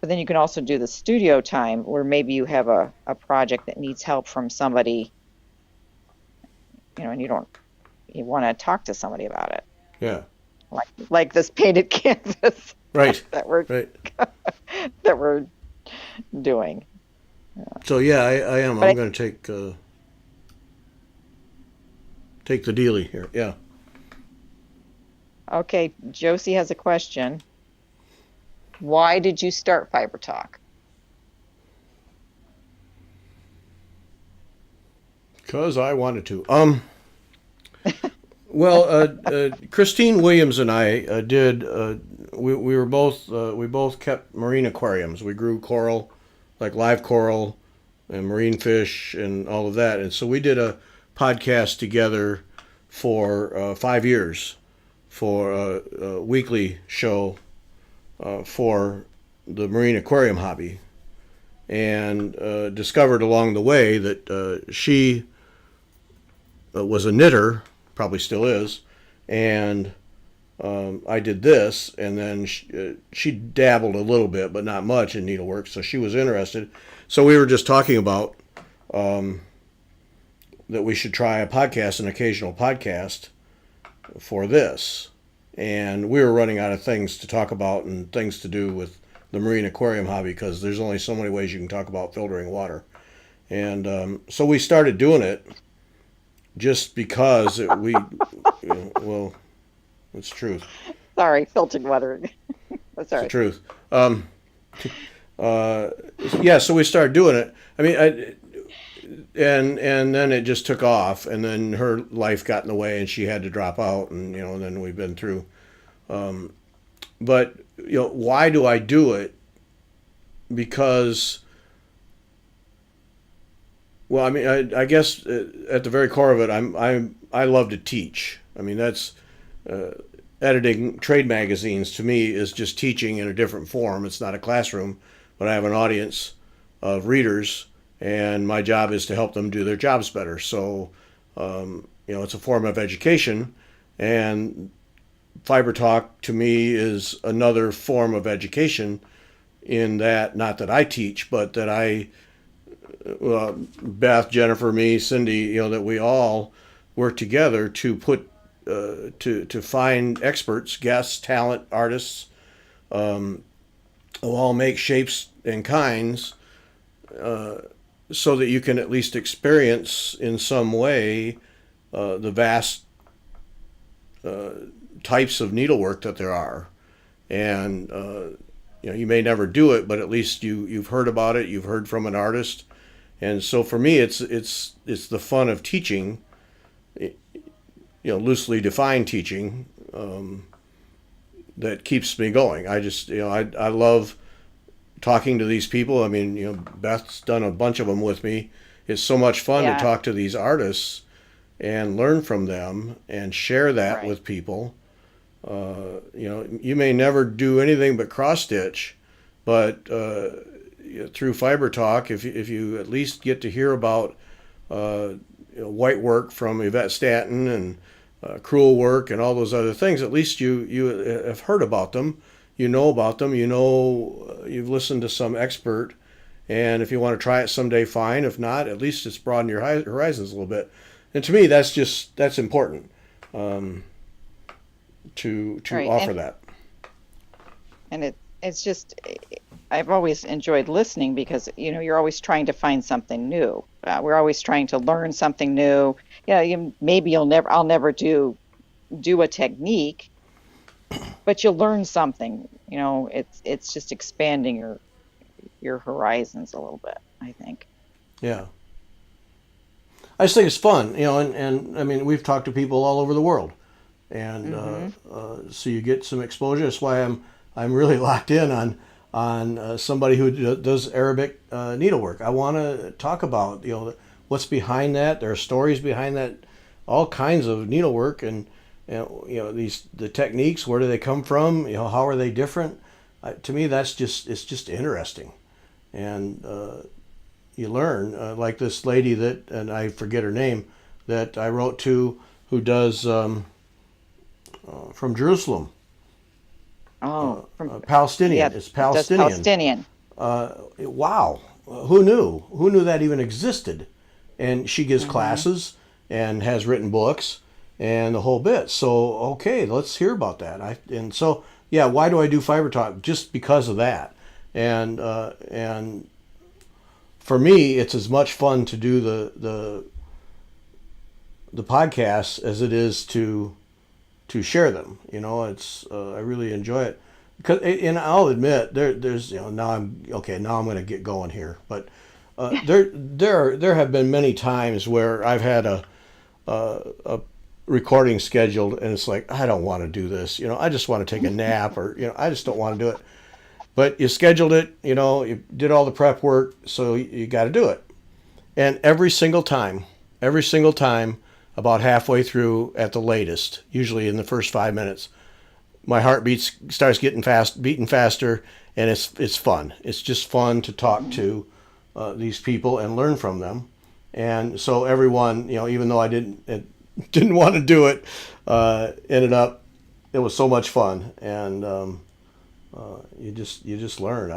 But then you can also do the studio time where maybe you have a project that needs help from somebody, and you want to talk to somebody about it. Yeah. Like this painted canvas Right. that we're Right. that we're doing. So yeah, I am. But I'm going to take the dealie here. Yeah. Okay, Josie has a question. Why did you start Fiber Talk? Because I wanted to. Well, Christine Williams and I did. We both kept marine aquariums. We grew coral, like live coral, and marine fish and all of that. And so we did a podcast together for 5 years for a weekly show for the marine aquarium hobby, and discovered along the way that she was a knitter, probably still is, and I did this, and then she dabbled a little bit, but not much in needlework, so she was interested. So we were just talking about that we should try a podcast, an occasional podcast for this. And we were running out of things to talk about and things to do with the marine aquarium hobby, because there's only so many ways you can talk about filtering water. And so we started doing it just because well, it's the truth. Sorry, filtered water. That's all right. It's the truth. Yeah, so we started doing it. I mean, and then it just took off, and then her life got in the way, and she had to drop out, and and then we've been through. But why do I do it? Because, well, I mean, I guess at the very core of it, I love to teach. I mean, that's editing trade magazines to me is just teaching in a different form. It's not a classroom, but I have an audience of readers, and my job is to help them do their jobs better. So, it's a form of education, and Fiber Talk to me is another form of education, in that, not that I teach, but that Beth, Jennifer, me, Cindy, that we all work together to put to find experts, guests, talent, artists, who all make shapes and kinds, so that you can at least experience in some way the vast types of needlework that there are. And you may never do it, but at least you've heard about it, you've heard from an artist. And so for me, it's the fun of teaching, loosely defined teaching, that keeps me going. I just, I love talking to these people. I mean, Beth's done a bunch of them with me. It's so much fun to talk to these artists and learn from them and share that with people. You may never do anything but cross stitch, but through Fiber Talk, if you at least get to hear about white work from Yvette Stanton and crewel work and all those other things, at least you have heard about them, about them, you've listened to some expert, and if you want to try it someday, fine. If not, at least it's broadened your horizons a little bit. And to me, that's important, to offer that. And it's just, I've always enjoyed listening, because you're always trying to find something new. We're always trying to learn something new. I'll never do a technique, but you'll learn something. It's just expanding your horizons a little bit, I think. Yeah. I just think it's fun, and I mean, we've talked to people all over the world, and so you get some exposure. That's why I'm really locked in on somebody who does Arabic needlework. I want to talk about what's behind that. There are stories behind that, all kinds of needlework, and the techniques. Where do they come from? How are they different? To me, it's just interesting, and you learn. Like this lady and I forget her name, that I wrote to, who does from Jerusalem. Oh, Palestinian. Yeah, It's Palestinian. Palestinian. Wow. Who knew? Who knew that even existed? And she gives classes and has written books and the whole bit. So, okay, let's hear about that. Why do I do Fiber Talk? Just because of that. And for me, it's as much fun to do the podcasts as it is to share them. I really enjoy it. And I'll admit, there's now I'm going to get going here, but there have been many times where I've had a recording scheduled, and it's like, I don't want to do this. I just want to take a nap, or I just don't want to do it. But you scheduled it, you did all the prep work, so you got to do it. And every single time, about halfway through at the latest, usually in the first 5 minutes, my heart starts beating faster, and it's fun. It's just fun to talk to these people and learn from them. And so everyone, even though I didn't want to do it, ended up. It was so much fun, and you just learn.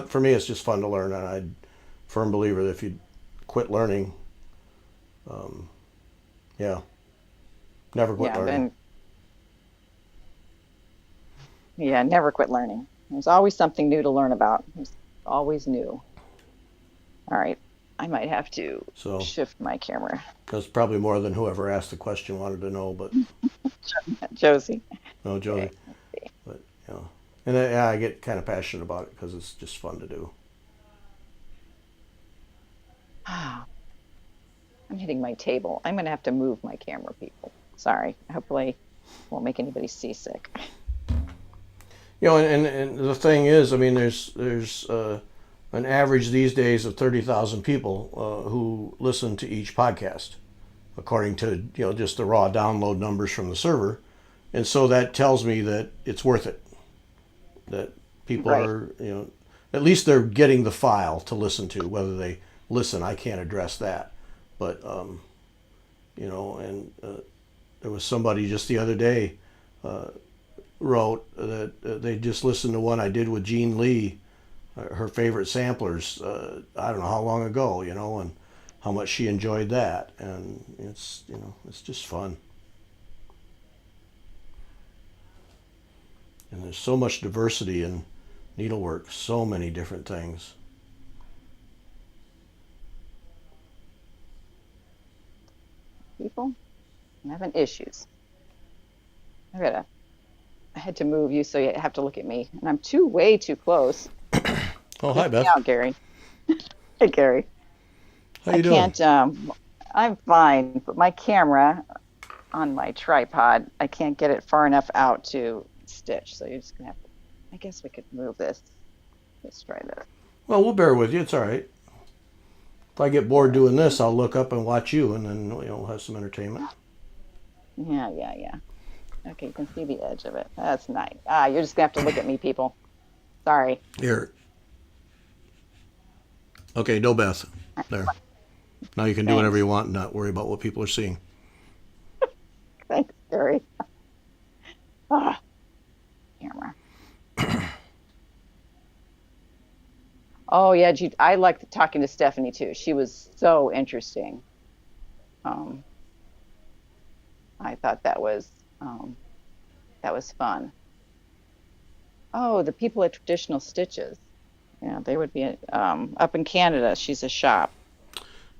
For me, it's just fun to learn, and I'm a firm believer that if you quit learning, never quit learning. Never quit learning. There's always something new to learn about. There's always new. All right, I might have to shift my camera. That's probably more than whoever asked the question wanted to know, but Josie. No, Josie. Okay. But and I get kind of passionate about it because it's just fun to do. I'm hitting my table. I'm going to have to move my camera, people. Sorry. Hopefully, won't make anybody seasick. And the thing is, I mean, there's an average these days of 30,000 people who listen to each podcast, according to just the raw download numbers from the server, and so that tells me that it's worth it. That people are, at least they're getting the file to listen to. Whether they listen, I can't address that, but there was somebody just the other day wrote that they just listened to one I did with Jean Lee, her favorite samplers. I don't know how long ago, and how much she enjoyed that, and it's just fun. And there's so much diversity in needlework, so many different things. People, I'm having issues. I had to move you, so you have to look at me, and I'm way too close. Oh, hi, Beth. Now, Gary. Hey, Gary. How you doing? I'm fine, but my camera on my tripod, I can't get it far enough out to stitch, so you're just gonna have to. I guess we could move this. Let's try this. Well, we'll bear with you. It's all right. If I get bored doing this, I'll look up and watch you, and then we'll have some entertainment. Yeah. Okay, you can see the edge of it. That's nice. You're just gonna have to look at me, people. Sorry. Here. Okay, no Beth. There. Now you can do whatever you want and not worry about what people are seeing. Thanks, Gary. Camera. Oh yeah, I liked talking to Stephanie too. She was so interesting. I thought that was fun. Oh, the people at Traditional Stitches. Yeah, they would be up in Canada. She's a shop.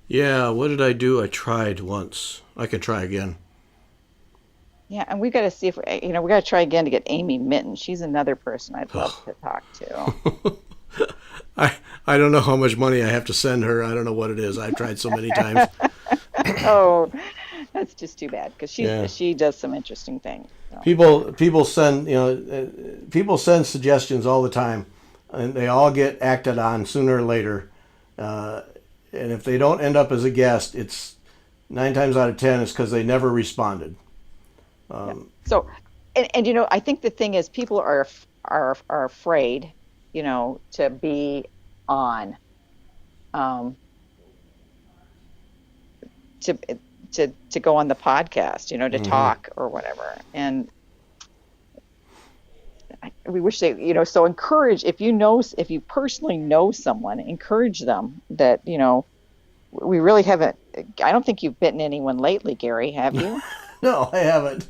Yeah, what did I do? I tried once. I can try again. Yeah, and we got to see if we got to try again to get Amy Mitten. She's another person I'd love to talk to. I don't know how much money I have to send her. I don't know what it is. I've tried so many times. Oh, that's just too bad because she does some interesting things. So. People send suggestions all the time, and they all get acted on sooner or later. And if they don't end up as a guest, it's 9 times out of 10 it's because they never responded. So, and I think the thing is people are afraid, to be on, to go on the podcast, to talk or whatever. And we wish they, so encourage, if you personally know someone, encourage them that, we really haven't, I don't think you've bitten anyone lately, Gary, have you? No, I haven't.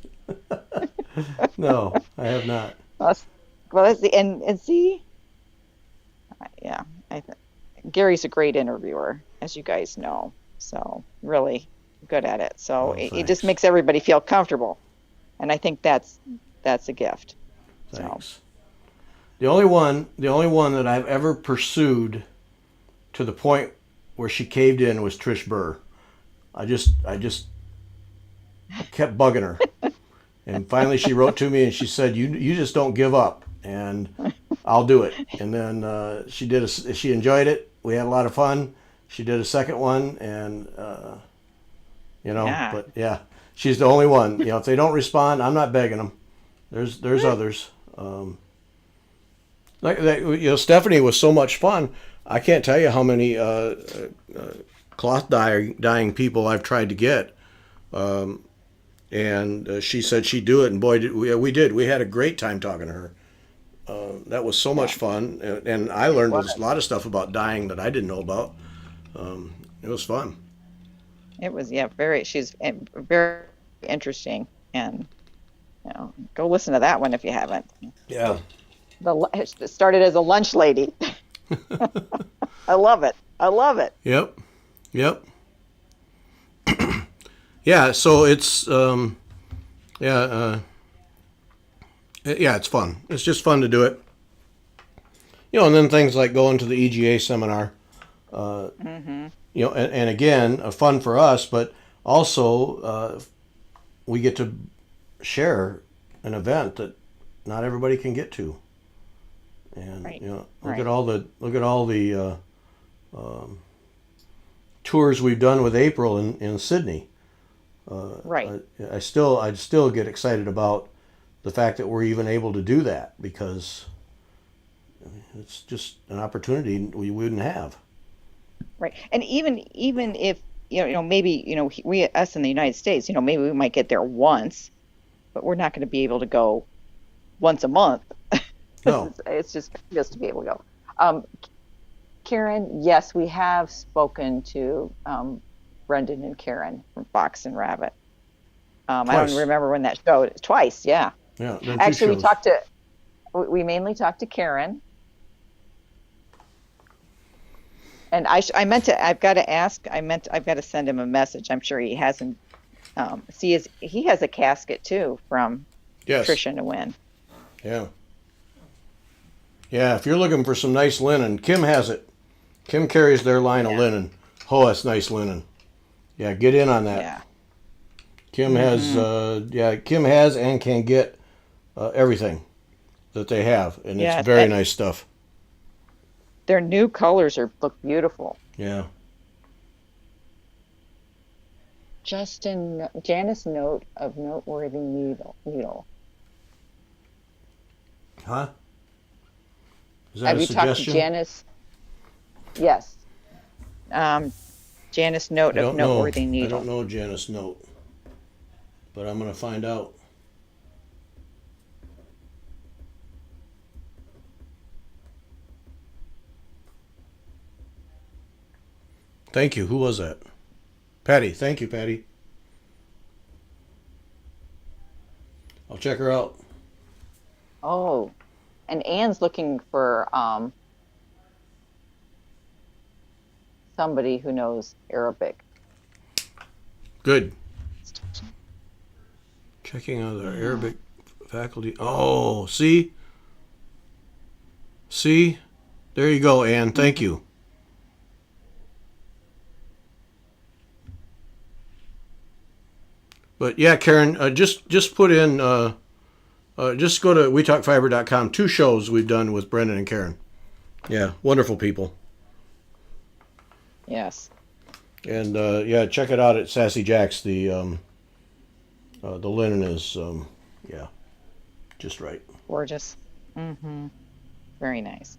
No, I have not. Well, that's the, and see, yeah, Gary's a great interviewer, as you guys know, so really good at it. So it just makes everybody feel comfortable. And I think that's a gift. Thanks. So. The only one that I've ever pursued to the point where she caved in was Trish Burr. I just kept bugging her, and finally she wrote to me and she said, "You just don't give up, and I'll do it." And then she enjoyed it. We had a lot of fun, she did a second one, and Yeah. but yeah, she's the only one. If they don't respond, I'm not begging them. There's others. Like that, Stephanie was so much fun. I can't tell you how many cloth dyeing people I've tried to get. And she said she'd do it, and boy, we did. We had a great time talking to her. That was so much fun, and I learned a lot of stuff about dyeing that I didn't know about. It was fun. It was, yeah, she's very interesting. And, go listen to that one if you haven't. Yeah. It started as a lunch lady. I love it. I love it. Yep. Yeah. So it's it's fun. It's just fun to do it. And then things like going to the EGA seminar. And again, fun for us, but also we get to share an event that not everybody can get to. And look at all the tours we've done with April in Sydney. I'd still get excited about the fact that we're even able to do that, because it's just an opportunity we wouldn't have. Right. And even if maybe us in the United States, maybe we might get there once, but we're not going to be able to go once a month. No. It's just to be able to go. Karen, yes, we have spoken to Brendan and Karen from Fox and Rabbit. I don't remember when that show. Twice, yeah. Yeah. Actually, we mainly talked to Karen. And I've got to send him a message. I'm sure he hasn't. He has a casket too from Tricia and Wynn. Yeah. Yeah, if you're looking for some nice linen, Kim has it. Kim carries their line of linen. Oh, that's nice linen. Yeah, get in on that. Yeah. Kim has and can get everything that they have, and it's very nice stuff. Their new colors look beautiful. Yeah. Janice note of noteworthy needle. Huh? Is that Have you talked to Janice? Yes. Janice note of noteworthy needle. I don't know Janice note, but I'm going to find out. Thank you. Who was that? Patty. Thank you, Patty. I'll check her out. Oh, and Anne's looking for somebody who knows Arabic. Good. Checking out the Arabic faculty. Oh, see? There you go, Anne. Thank you. But yeah, Karen, just put in, just go to wetalkfiber.com. 2 shows we've done with Brendan and Karen. Yeah, wonderful people. Yes. And check it out at Sassy Jack's. The linen is just right. Gorgeous. Mm-hmm. Very nice.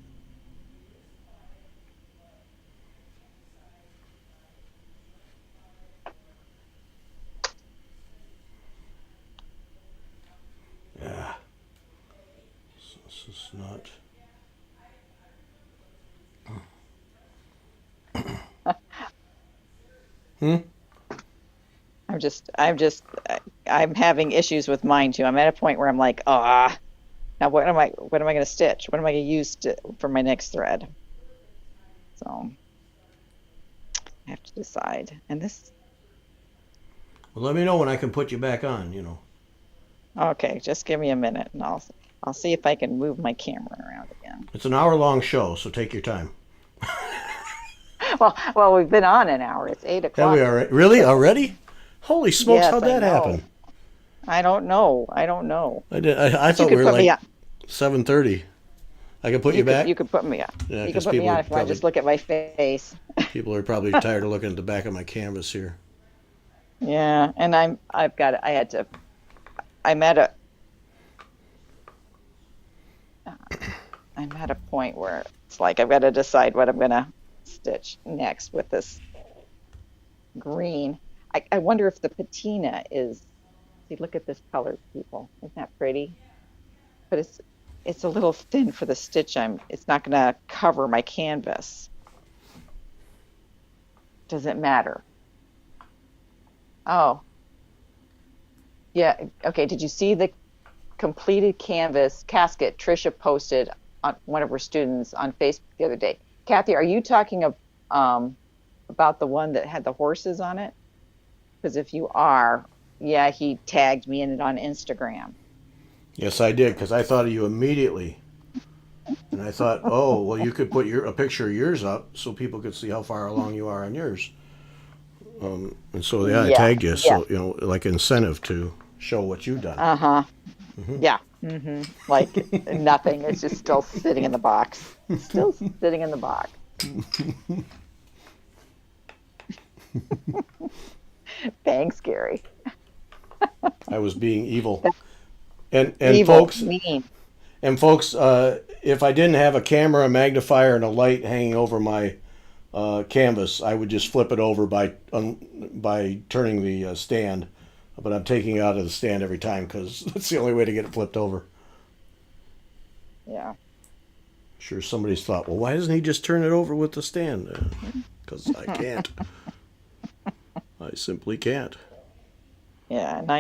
Yeah. This is not. I'm having issues with mine too. I'm at a point where I'm like, now what am I going to stitch? What am I going to use for my next thread? So I have to decide. And this. Well, let me know when I can put you back on. Okay, just give me a minute, and I'll see if I can move my camera around again. It's an hour-long show, so take your time. Well, we've been on an hour. It's 8 o'clock. Yeah, we are. Really? Already? Holy smokes! Yes, how'd that happen? I don't know. I thought we were like 7:30. I can put you back? You could put me on. Yeah, You can because put me on if you want to just look at my face. people are probably tired of looking at the back of my canvas here. Yeah, and I'm at a I'm at a point where it's like I've got to decide what I'm gonna stitch next with this green. I wonder if the patina is, see, look at this color, people. Isn't that pretty? But it's a little thin for the stitch. It's not gonna cover my canvas. Does it matter? Oh, yeah. Okay, did you see the completed canvas casket Trisha posted on one of her students on Facebook the other day? Kathy, are you talking um, about the one that had the horses on it? Because if you are, yeah, he tagged me in it on Instagram. Yes, I did, because I thought of you immediately. And I thought, oh, well, you could put a picture of yours up so people could see how far along you are on yours. And so, yeah, I Yeah, tagged you, yeah, so, like incentive to show what you've done. uh-huh, Hmm. yeah, like nothing. It's just still sitting in the box. Still sitting in the box. Thanks, Gary. I was being evil. And Evil, folks, mean. if I didn't have a camera, a magnifier, and a light hanging over my canvas, I would just flip it over by turning the stand. But I'm taking it out of the stand every time because that's the only way to get it flipped over. Yeah. Sure, somebody's thought, well, why doesn't he just turn it over with the stand? Because I can't. I simply can't. Yeah, and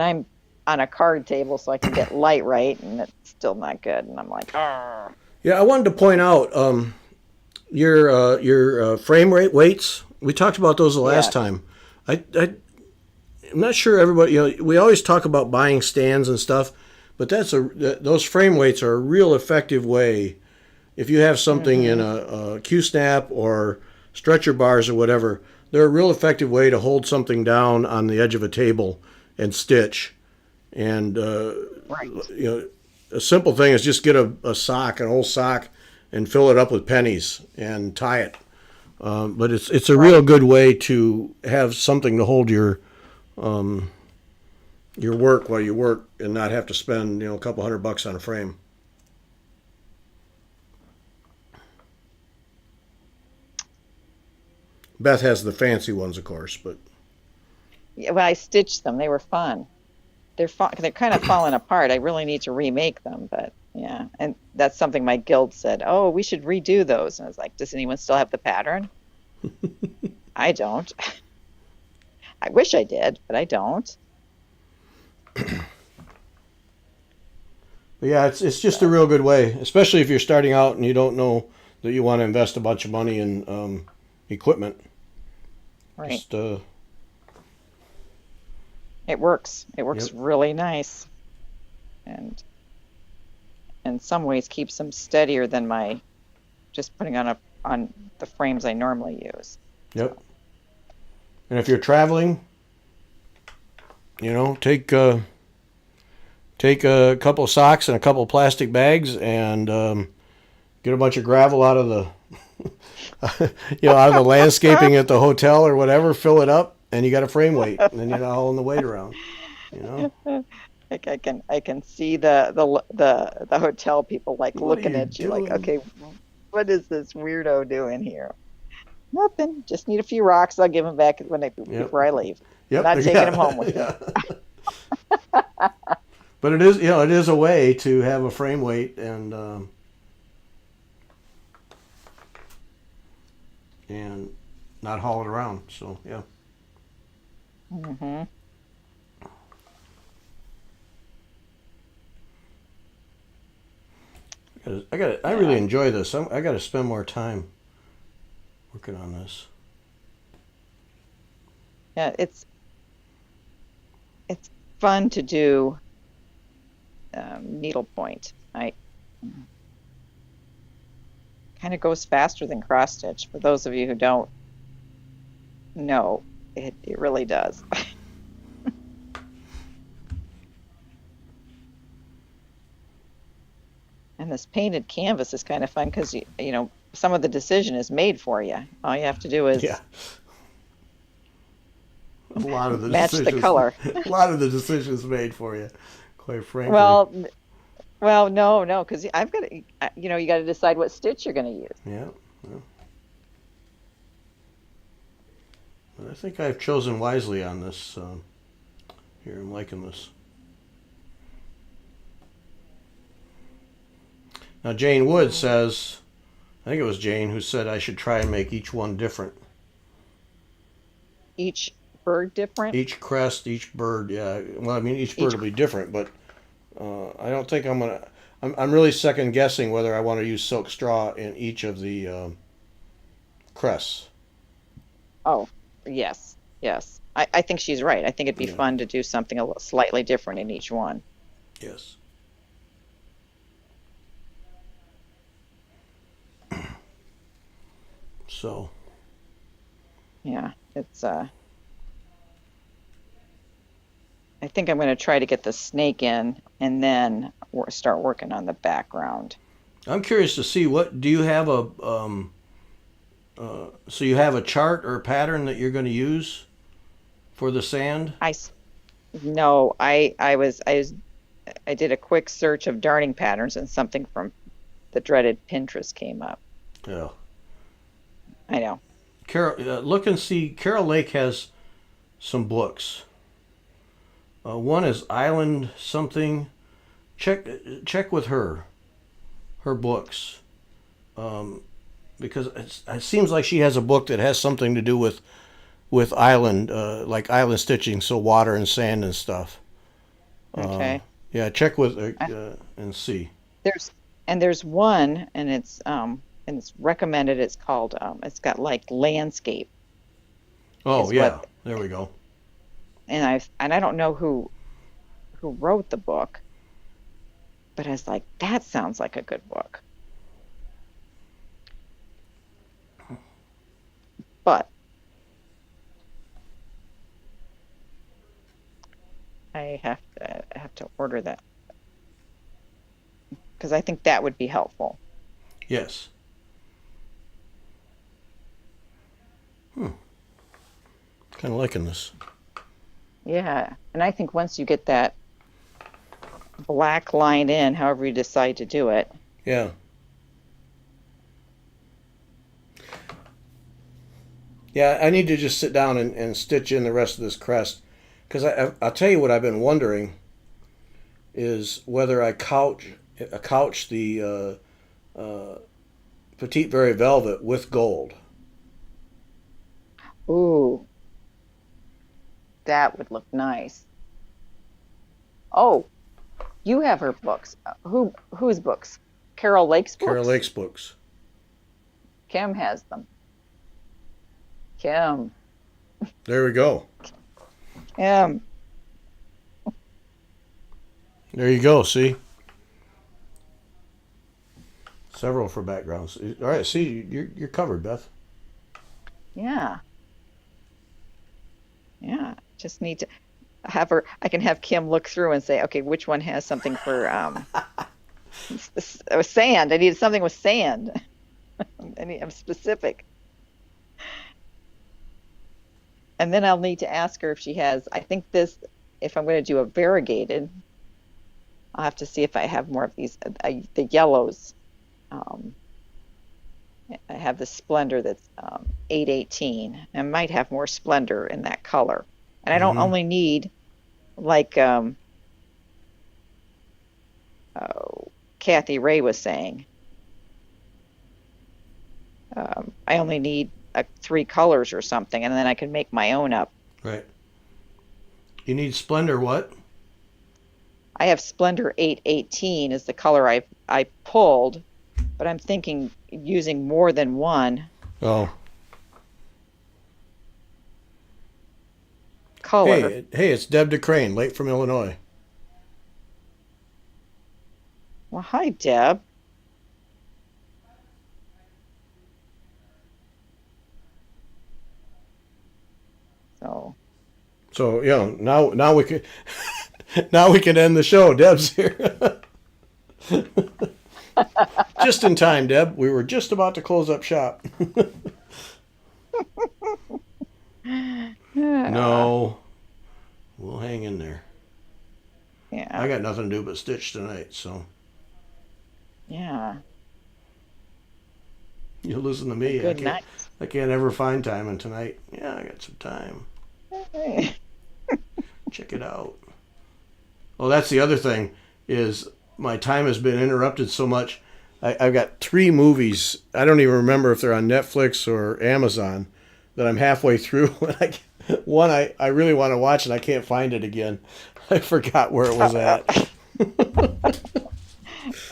I'm on a card table so I can get light right, and it's still not good. And I'm like, oh, Yeah, I wanted to point out your frame rate weights. We talked about those the last yeah, time. I'm not sure everybody. We always talk about buying stands and stuff, but those frame weights are a real effective way. If you have something in a Q-snap or stretcher bars or whatever, they're a real effective way to hold something down on the edge of a table and stitch. And right, a simple thing is just get a sock, an old sock, and fill it up with pennies and tie it. But it's a real right. good way to have something to hold your work while you work and not have to spend a couple $100 on a frame. Beth has the fancy ones, of course, but Yeah, when I stitched them, they were fun. They're kind of falling apart. I really need to remake them, but yeah, and that's something my guild said. Oh, we should redo those. And I was like, does anyone still have the pattern? I don't. I wish I did, but I don't. But yeah, it's just a So, real good way, especially if you're starting out and you don't know that you want to invest a bunch of money in equipment. right. Just It works. It yep, works really nice, and in some ways keeps them steadier than my just putting on the frames I normally use. yep. So, And if you're traveling, take a couple of socks and a couple of plastic bags and get a bunch of gravel out of the out of the landscaping at the hotel or whatever. Fill it up, and you got a frame weight, and then you're not hauling the weight around. You know, like I can see the hotel people like what are looking you at you like, doing? okay, what is this weirdo doing here? Nothing. Just need a few rocks. I'll give them back Yep, before I leave. yep, Not taking them home with me. yeah. But it is a way to have a frame weight and not haul it around. So yeah, Hmm. I really Yeah. enjoy this. I got to spend more time working on this. Yeah. It's fun to do needlepoint. I kind of goes faster than cross stitch. For those of you who don't know, it really does. And And this painted canvas is kind of fun because you know some of the decision is made for you. All you have to do Yeah. is A lot of the match the decisions, color. a lot of the decisions made for you, quite frankly. Well, well, no, no, because I've got to, you know, you got to decide what stitch you're going to use. Yeah. Yeah. I think I've chosen wisely on this. Here, I'm liking this. Now, Jane Wood says, I think it was Jane who said I should try and make each one different. Each bird different. Each crest, each bird, yeah. Well, I mean, each bird will be different, but I don't think I'm going to. I'm really second guessing whether I want to use silk straw in each of the crests. Oh, yes, yes. I think she's right. I think it'd be Yeah. fun to do something a little slightly different in each one. Yes. So, Yeah, it's I think I'm going to try to get the snake in and then start working on the background. I'm curious to see what do you have so you have a chart or a pattern that you're going to use for the sand? I s- no, I did a quick search of darning patterns and something from the dreaded Pinterest came up. Yeah. I know. Carol, look and see. Carol Lake has some books. One is Island something. Check with her books, because it seems like she has a book that has something to do with island, like island stitching, so water and sand and stuff. Okay. Yeah, check with I, and see. there's one and it's recommended. It's called it's got like landscape Oh is yeah, what there we go. and I don't know who wrote the book, but I was like, that sounds like a good book. But I have to order that because I think that would be helpful. Yes. Kind of liking this. Yeah, and I think once you get that black line in, however you decide to do it, Yeah. Yeah, I need to just sit down and stitch in the rest of this crest. Because I'll tell you what I've been wondering is whether I couch the Petite Very Velvet with gold. ooh, that would look nice. Oh, you have her books. Whose books? Carol Lake's Carol books? Lake's books. Kim has them. Kim. There we go. Kim. There you go. See? Several for backgrounds. All right, see, you're covered, Beth. Yeah. Yeah. Just need to have her. I can have Kim look through and say, okay, which one has something for sand? I need something with sand. I'm specific. And then I'll need to ask her if she has, I think this, if I'm going to do a variegated, I'll have to see if I have more of these, the yellows. Um, I have the Splendor that's 818. I might have more Splendor in that color. And I don't Mm-hmm. only need, like Kathy Ray was saying, I only need three colors or something, and then I can make my own up. Right. You need Splendor what? I have Splendor 818 is the color I pulled, but I'm thinking using more than one Oh. color. Hey, it's Deb DeCrane, late from Illinois. Well, hi, Deb. So, So, now we can now we can end the show. Deb's here. Just in time, Deb. We were just about to close up shop. No, we'll hang in there. Yeah. I got nothing to do but stitch tonight, so Yeah. you listen to me. Good night. I can't ever find time, and tonight, yeah, I got some time. Check it out. Oh, that's the other thing is my time has been interrupted so much. I've got 3 movies. I don't even remember if they're on Netflix or Amazon that I'm halfway through. One I really want to watch and I can't find it again. I forgot where it was at.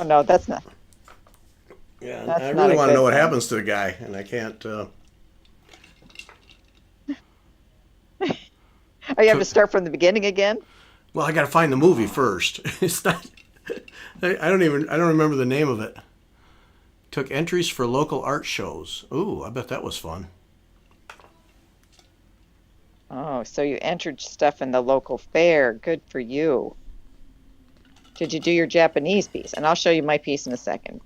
Oh no, that's not. Yeah, That's I not really a want to know good what thing. happens to the guy, and I can't. Oh, you have to start from the beginning again. Well, I got to find the movie first. It's not. I don't remember the name of it. Took entries for local art shows. Ooh, I bet that was fun. Oh, so you entered stuff in the local fair. Good for you. Did you do your Japanese piece? And I'll show you my piece in a second.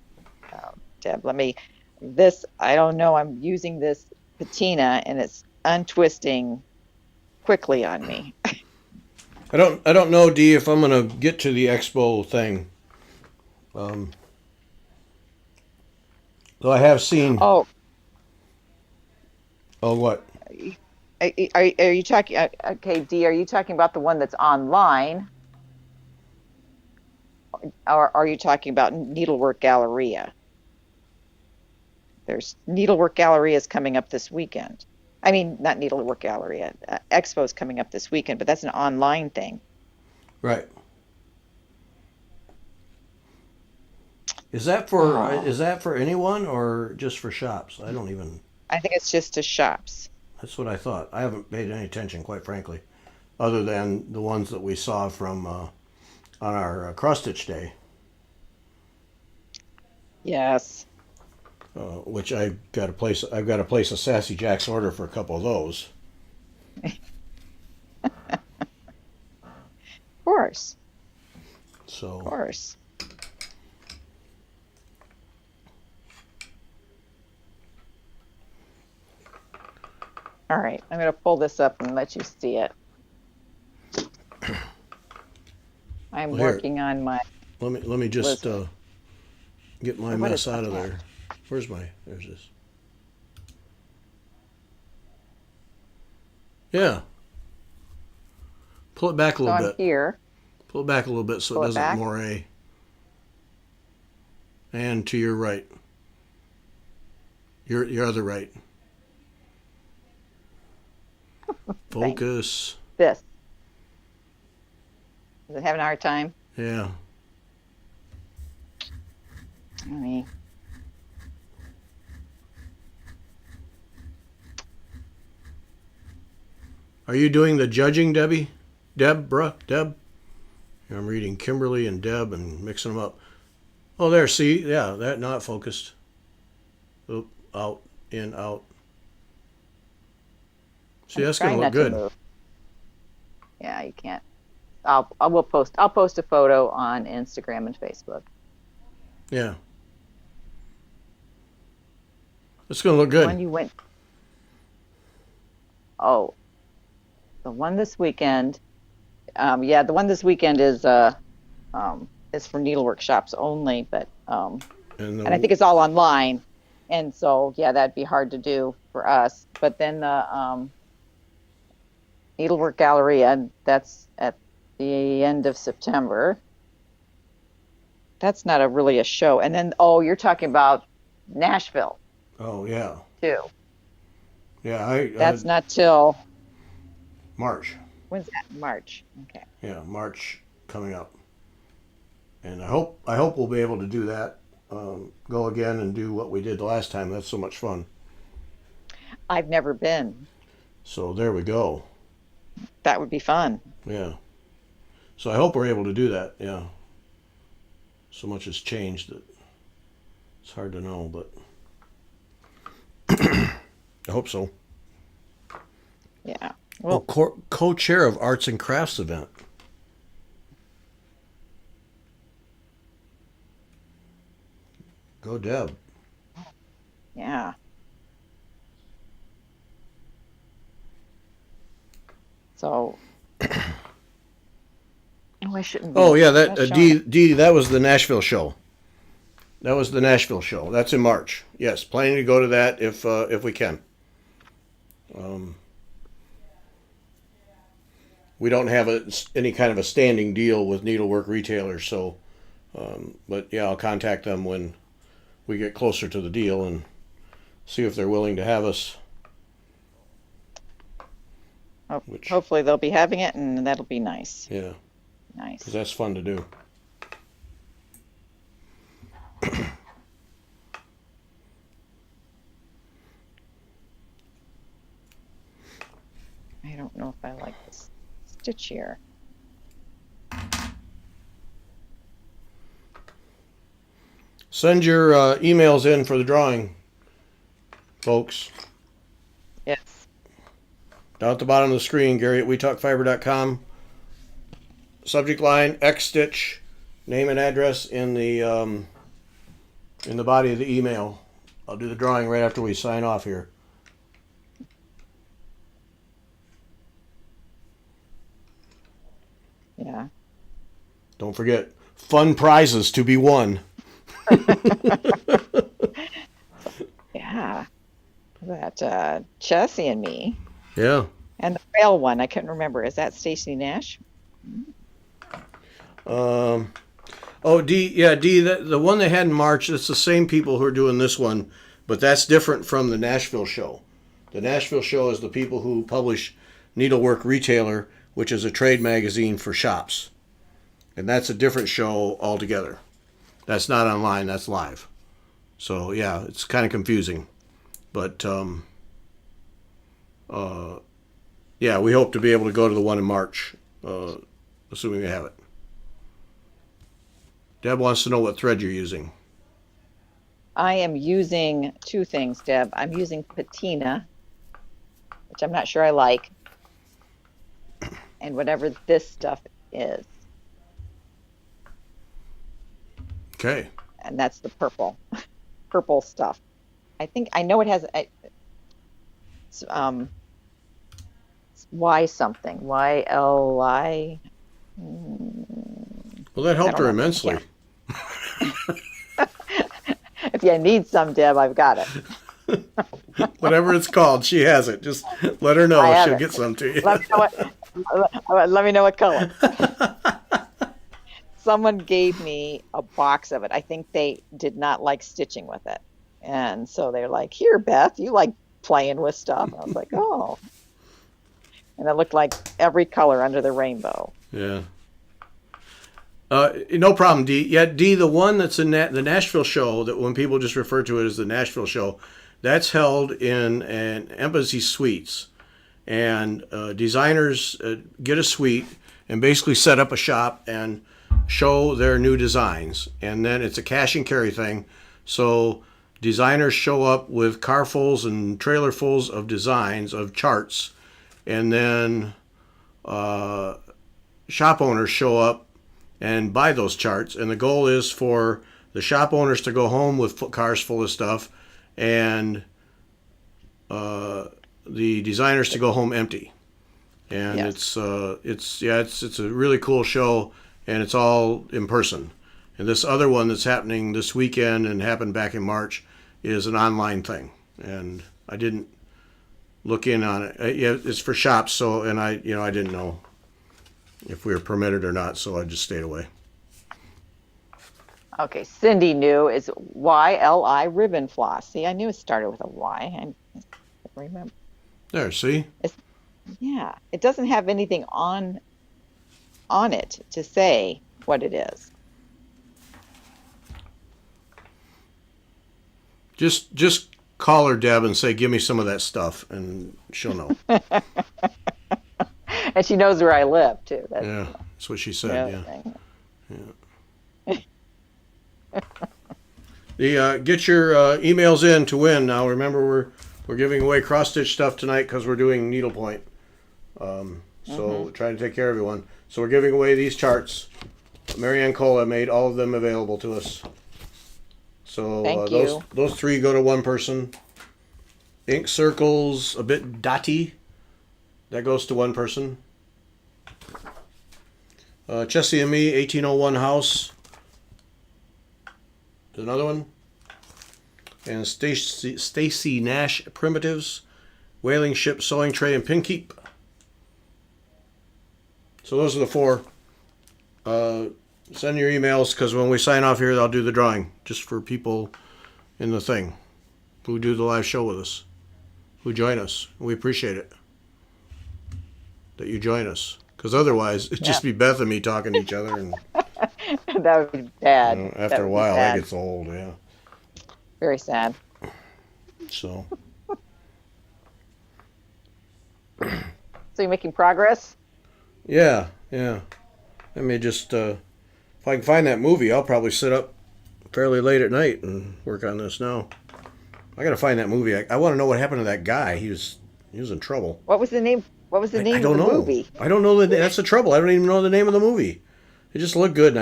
Deb, I don't know, I'm using this patina and it's untwisting quickly on me. I don't know, Dee, if I'm gonna get to the expo thing. Though I have seen. Oh, Oh, what? are you talking, okay, Dee, are you talking about the one that's online? Or are you talking about Needlework Galleria? There's Needlework Galleria is coming up this weekend. I mean, not Needlework Galleria. Expo's coming up this weekend, but that's an online thing. Right. Is that for anyone or just for shops? I don't even. I think it's just to shops. That's what I thought. I haven't paid any attention, quite frankly, other than the ones that we saw from on our cross stitch day, Yes. which I've got to place a Sassy Jack's order for a couple of those. Of course. So. Of course. All right, I'm going to pull this up and let you see it. I'm Well, here. working on my. Let me just Listen. get my What mess is out of that? there. There's this. Yeah. Pull it back a So little I'm bit. here. Pull it back a little bit so Pull it it doesn't back? moire. And to your right. Your other right. Focus. This. Is it having a hard time? Yeah. Let me. Are you doing the judging, Debbie? Deb? I'm reading Kimberly and Deb and mixing them up. Oh, there. See? Yeah, that not focused. Oop, out, in, out. See, that's going Trying to look not to good. move. Yeah, you can't. I'll post a photo on Instagram and Facebook. Yeah. It's going to look When good. you went. Oh, the one this weekend. Yeah, the one this weekend is for needlework shops only, but and I think it's all online, and so yeah, that'd be hard to do for us. But then the Needlework Galleria, that's at the end of September. That's not really a show. And then you're talking about Nashville Oh, yeah. too. Yeah, That's not till March. when's that? March. Okay. Yeah, March coming up. And I hope we'll be able to do that. Go again and do what we did the last time. That's so much fun. I've never been. So there we go. That would be fun. Yeah. So I hope we're able to do that. Yeah. So much has changed that it's hard to know, but I hope so. Yeah. Well, Well, co-chair of arts and crafts event. Go Deb. Yeah. So, oh, I shouldn't be. Oh yeah, not that showing it. D. That was the Nashville show. That was the Nashville show. That's in March. Yes, planning to go to that if we can. We don't have any kind of a standing deal with needlework retailers, so. But yeah, I'll contact them when we get closer to the deal and see if they're willing to have us. Which, Hopefully they'll be having it, and that'll be nice. yeah, Nice. because that's fun to do. I don't know if I like this stitch here. Send your emails in for the drawing, folks. Yes. Down at the bottom of the screen, Gary at WeTalkFiber.com. Subject line X stitch, name and address in the body of the email. I'll do the drawing right after we sign off here. Yeah. Don't forget, fun prizes to be won. Yeah. That Chessie and me. Yeah. And the rail one, I couldn't remember. Is that Stacey Nash? D, the one they had in March, it's the same people who are doing this one, but that's different from the Nashville show. The Nashville show is the people who publish Needlework Retailer, which is a trade magazine for shops. And that's a different show altogether. That's not online, that's live. So, yeah, it's kind of confusing. But, yeah, we hope to be able to go to the one in March, assuming we have it. Deb wants to know what thread you're using. I am using two things, Deb. I'm using patina, which I'm not sure I like, and whatever this stuff is. Okay. And that's the purple stuff. I think I know it has Y something, YLI. Well, that helped her immensely. If you need some, Deb, I've got it. Whatever it's called, she has it. Just let her know. She'll get some to you. Let me know what color. Someone gave me a box of it. I think they did not like stitching with it. And so they're like, here, Beth, you like playing with stuff. I was like, oh. And it looked like every color under the rainbow. Yeah. No problem, D. Yeah, D, the one that's in the Nashville show, that when people just refer to it as the Nashville show, that's held in an Embassy Suites. And designers get a suite and basically set up a shop and show their new designs. And then it's a cash and carry thing. So designers show up with carfuls and trailerfuls of designs, of charts. And then shop owners show up and buy those charts. And the goal is for the shop owners to go home with cars full of stuff and the designers to go home empty. And yes. It's a really cool show, and it's all in person. And this other one that's happening this weekend and happened back in March is an online thing. And I didn't look in on it. Yeah, it's for shops, so I didn't know if we were permitted or not, so I just stayed away. Okay, Cindy knew is YLI ribbon floss. See, I knew it started with a Y. I can't remember. There, see? Yeah, it doesn't have anything on it to say what it is. Just call her, Deb, and say, give me some of that stuff, and she'll know. And she knows where I live, too. That's what she said, Get your emails in to win. Now, remember, we're giving away cross-stitch stuff tonight because we're doing needlepoint. So we're trying to take care of everyone. So we're giving away these charts. Marianne Cola made all of them available to us. So Thank those you. those three go to one person. Ink circles a bit dotty. That goes to one person. Chessie and Me, 1801 House. Another one. And Stacy Nash Primitives, Whaling Ship, Sewing Tray, and Pin Keep. So those are the four. Send your emails, because when we sign off here, I'll do the drawing just for people in the thing who do the live show with us, who join us. We appreciate it that you join us, because otherwise it'd just be Beth and me talking to each other, and That would be bad. after That a would be while that bad. gets old. Yeah. Very sad. So So you're making progress? yeah. Let me just if I can find that movie, I'll probably sit up fairly late at night and work on this now. I gotta find that movie. I want to know what happened to that guy. He was in trouble. What was the name? What was the I name of don't the know. movie? I don't know that's the trouble. I don't even know the name of the movie. It just looked good,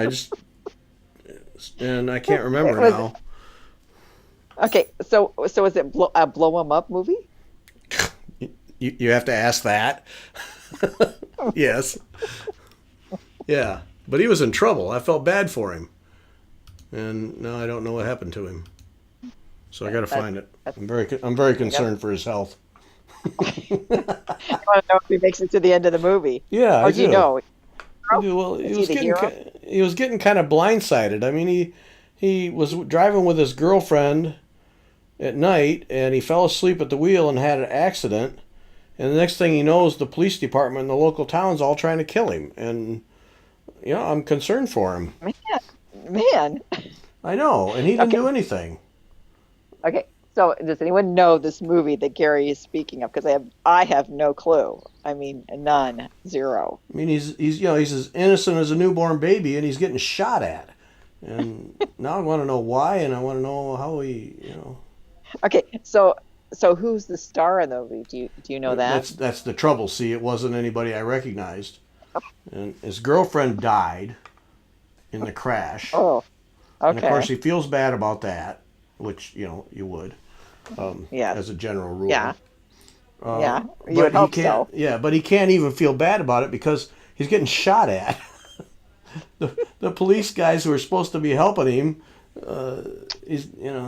and I can't remember now. Okay, so is it a blow 'em up movie? You have to ask that. Yes. Yeah, but he was in trouble. I felt bad for him, and now I don't know what happened to him. So I got to find it. I'm very concerned for his health. I want to know if he makes it to the end of the movie. Yeah, Or do you know? Well, Is he the hero? he was getting kind of blindsided. I mean, he was driving with his girlfriend at night, and he fell asleep at the wheel and had an accident. And the next thing he knows, the police department and the local town's all trying to kill him. And I'm concerned for him. Man. I know, and he didn't Okay. do anything. Okay, so does anyone know this movie that Gary is speaking of? Because I have no clue. I mean, none, zero. I mean, he's as innocent as a newborn baby, and he's getting shot at. And now I want to know why, and I want to know how he. Okay, so who's the star of the movie? Do you know that? That's the trouble. See, it wasn't anybody I recognized, and his girlfriend died in the crash. Oh, And of okay. course, he feels bad about that, which you would, Yeah. as a general rule. Yeah. Yeah. You But would hope he can't. so. Yeah, but he can't even feel bad about it because he's getting shot at. The police guys who are supposed to be helping him,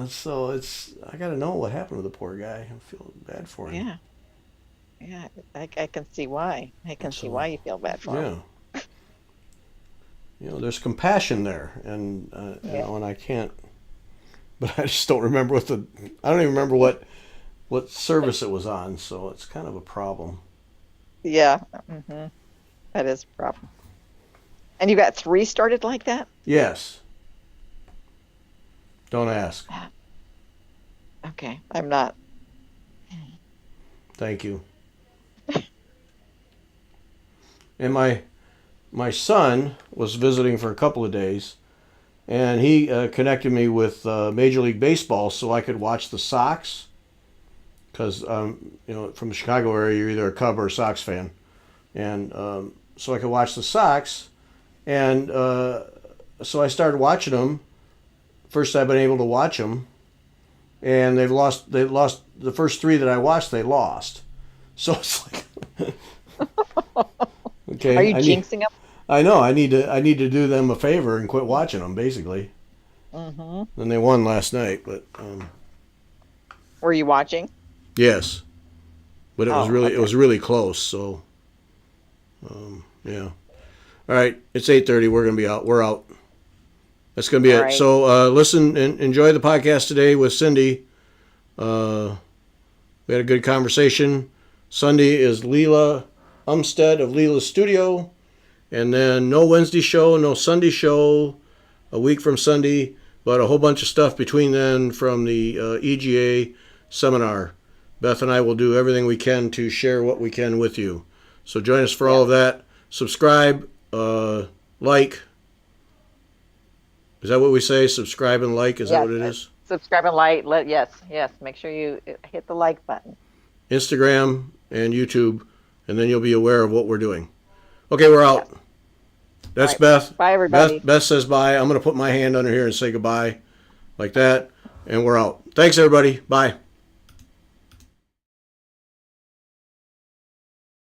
so it's. I got to know what happened to the poor guy. I feel bad for him. Yeah. Yeah. I can see why. I can see why you feel bad for him. Yeah. There's compassion there, and Yeah. and I can't. But I just don't remember I don't even remember what service it was on, so it's kind of a problem. Yeah. Mm-hmm. That is a problem. And you got 3 started like that? Yes. Don't ask. Okay. I'm not. Thank you. And my son was visiting for a couple of days, and he connected me with Major League Baseball so I could watch the Sox. Because from the Chicago area, you're either a Cub or a Sox fan, and so I could watch the Sox, and so I started watching them. First, I've been able to watch them, and they lost the first 3 that I watched. They lost, so it's like, okay. Are you jinxing them? I know. I need to do them a favor and quit watching them, basically. Mm-hmm. And they won last night, but Were you watching? yes, but it Okay. was really close. So, yeah. All right, it's 8:30. We're gonna be out. We're out. That's gonna be All it. right. So listen and enjoy the podcast today with Cindy. We had a good conversation. Sunday is Leela Umstead of Leela's Studio, and then no Wednesday show, no Sunday show, a week from Sunday, but a whole bunch of stuff between then from the EGA seminar. Beth and I will do everything we can to share what we can with you. So join us for all of that. Subscribe, like. Is that what we say? Subscribe and like? Is that what it is? Subscribe and like. Yes. Make sure you hit the like button. Instagram and YouTube, and then you'll be aware of what we're doing. Okay, we're out. Yeah. That's All right. Beth. Bye, everybody. Beth says bye. I'm going to put my hand under here and say goodbye like that. and we're out. Thanks, everybody. Bye.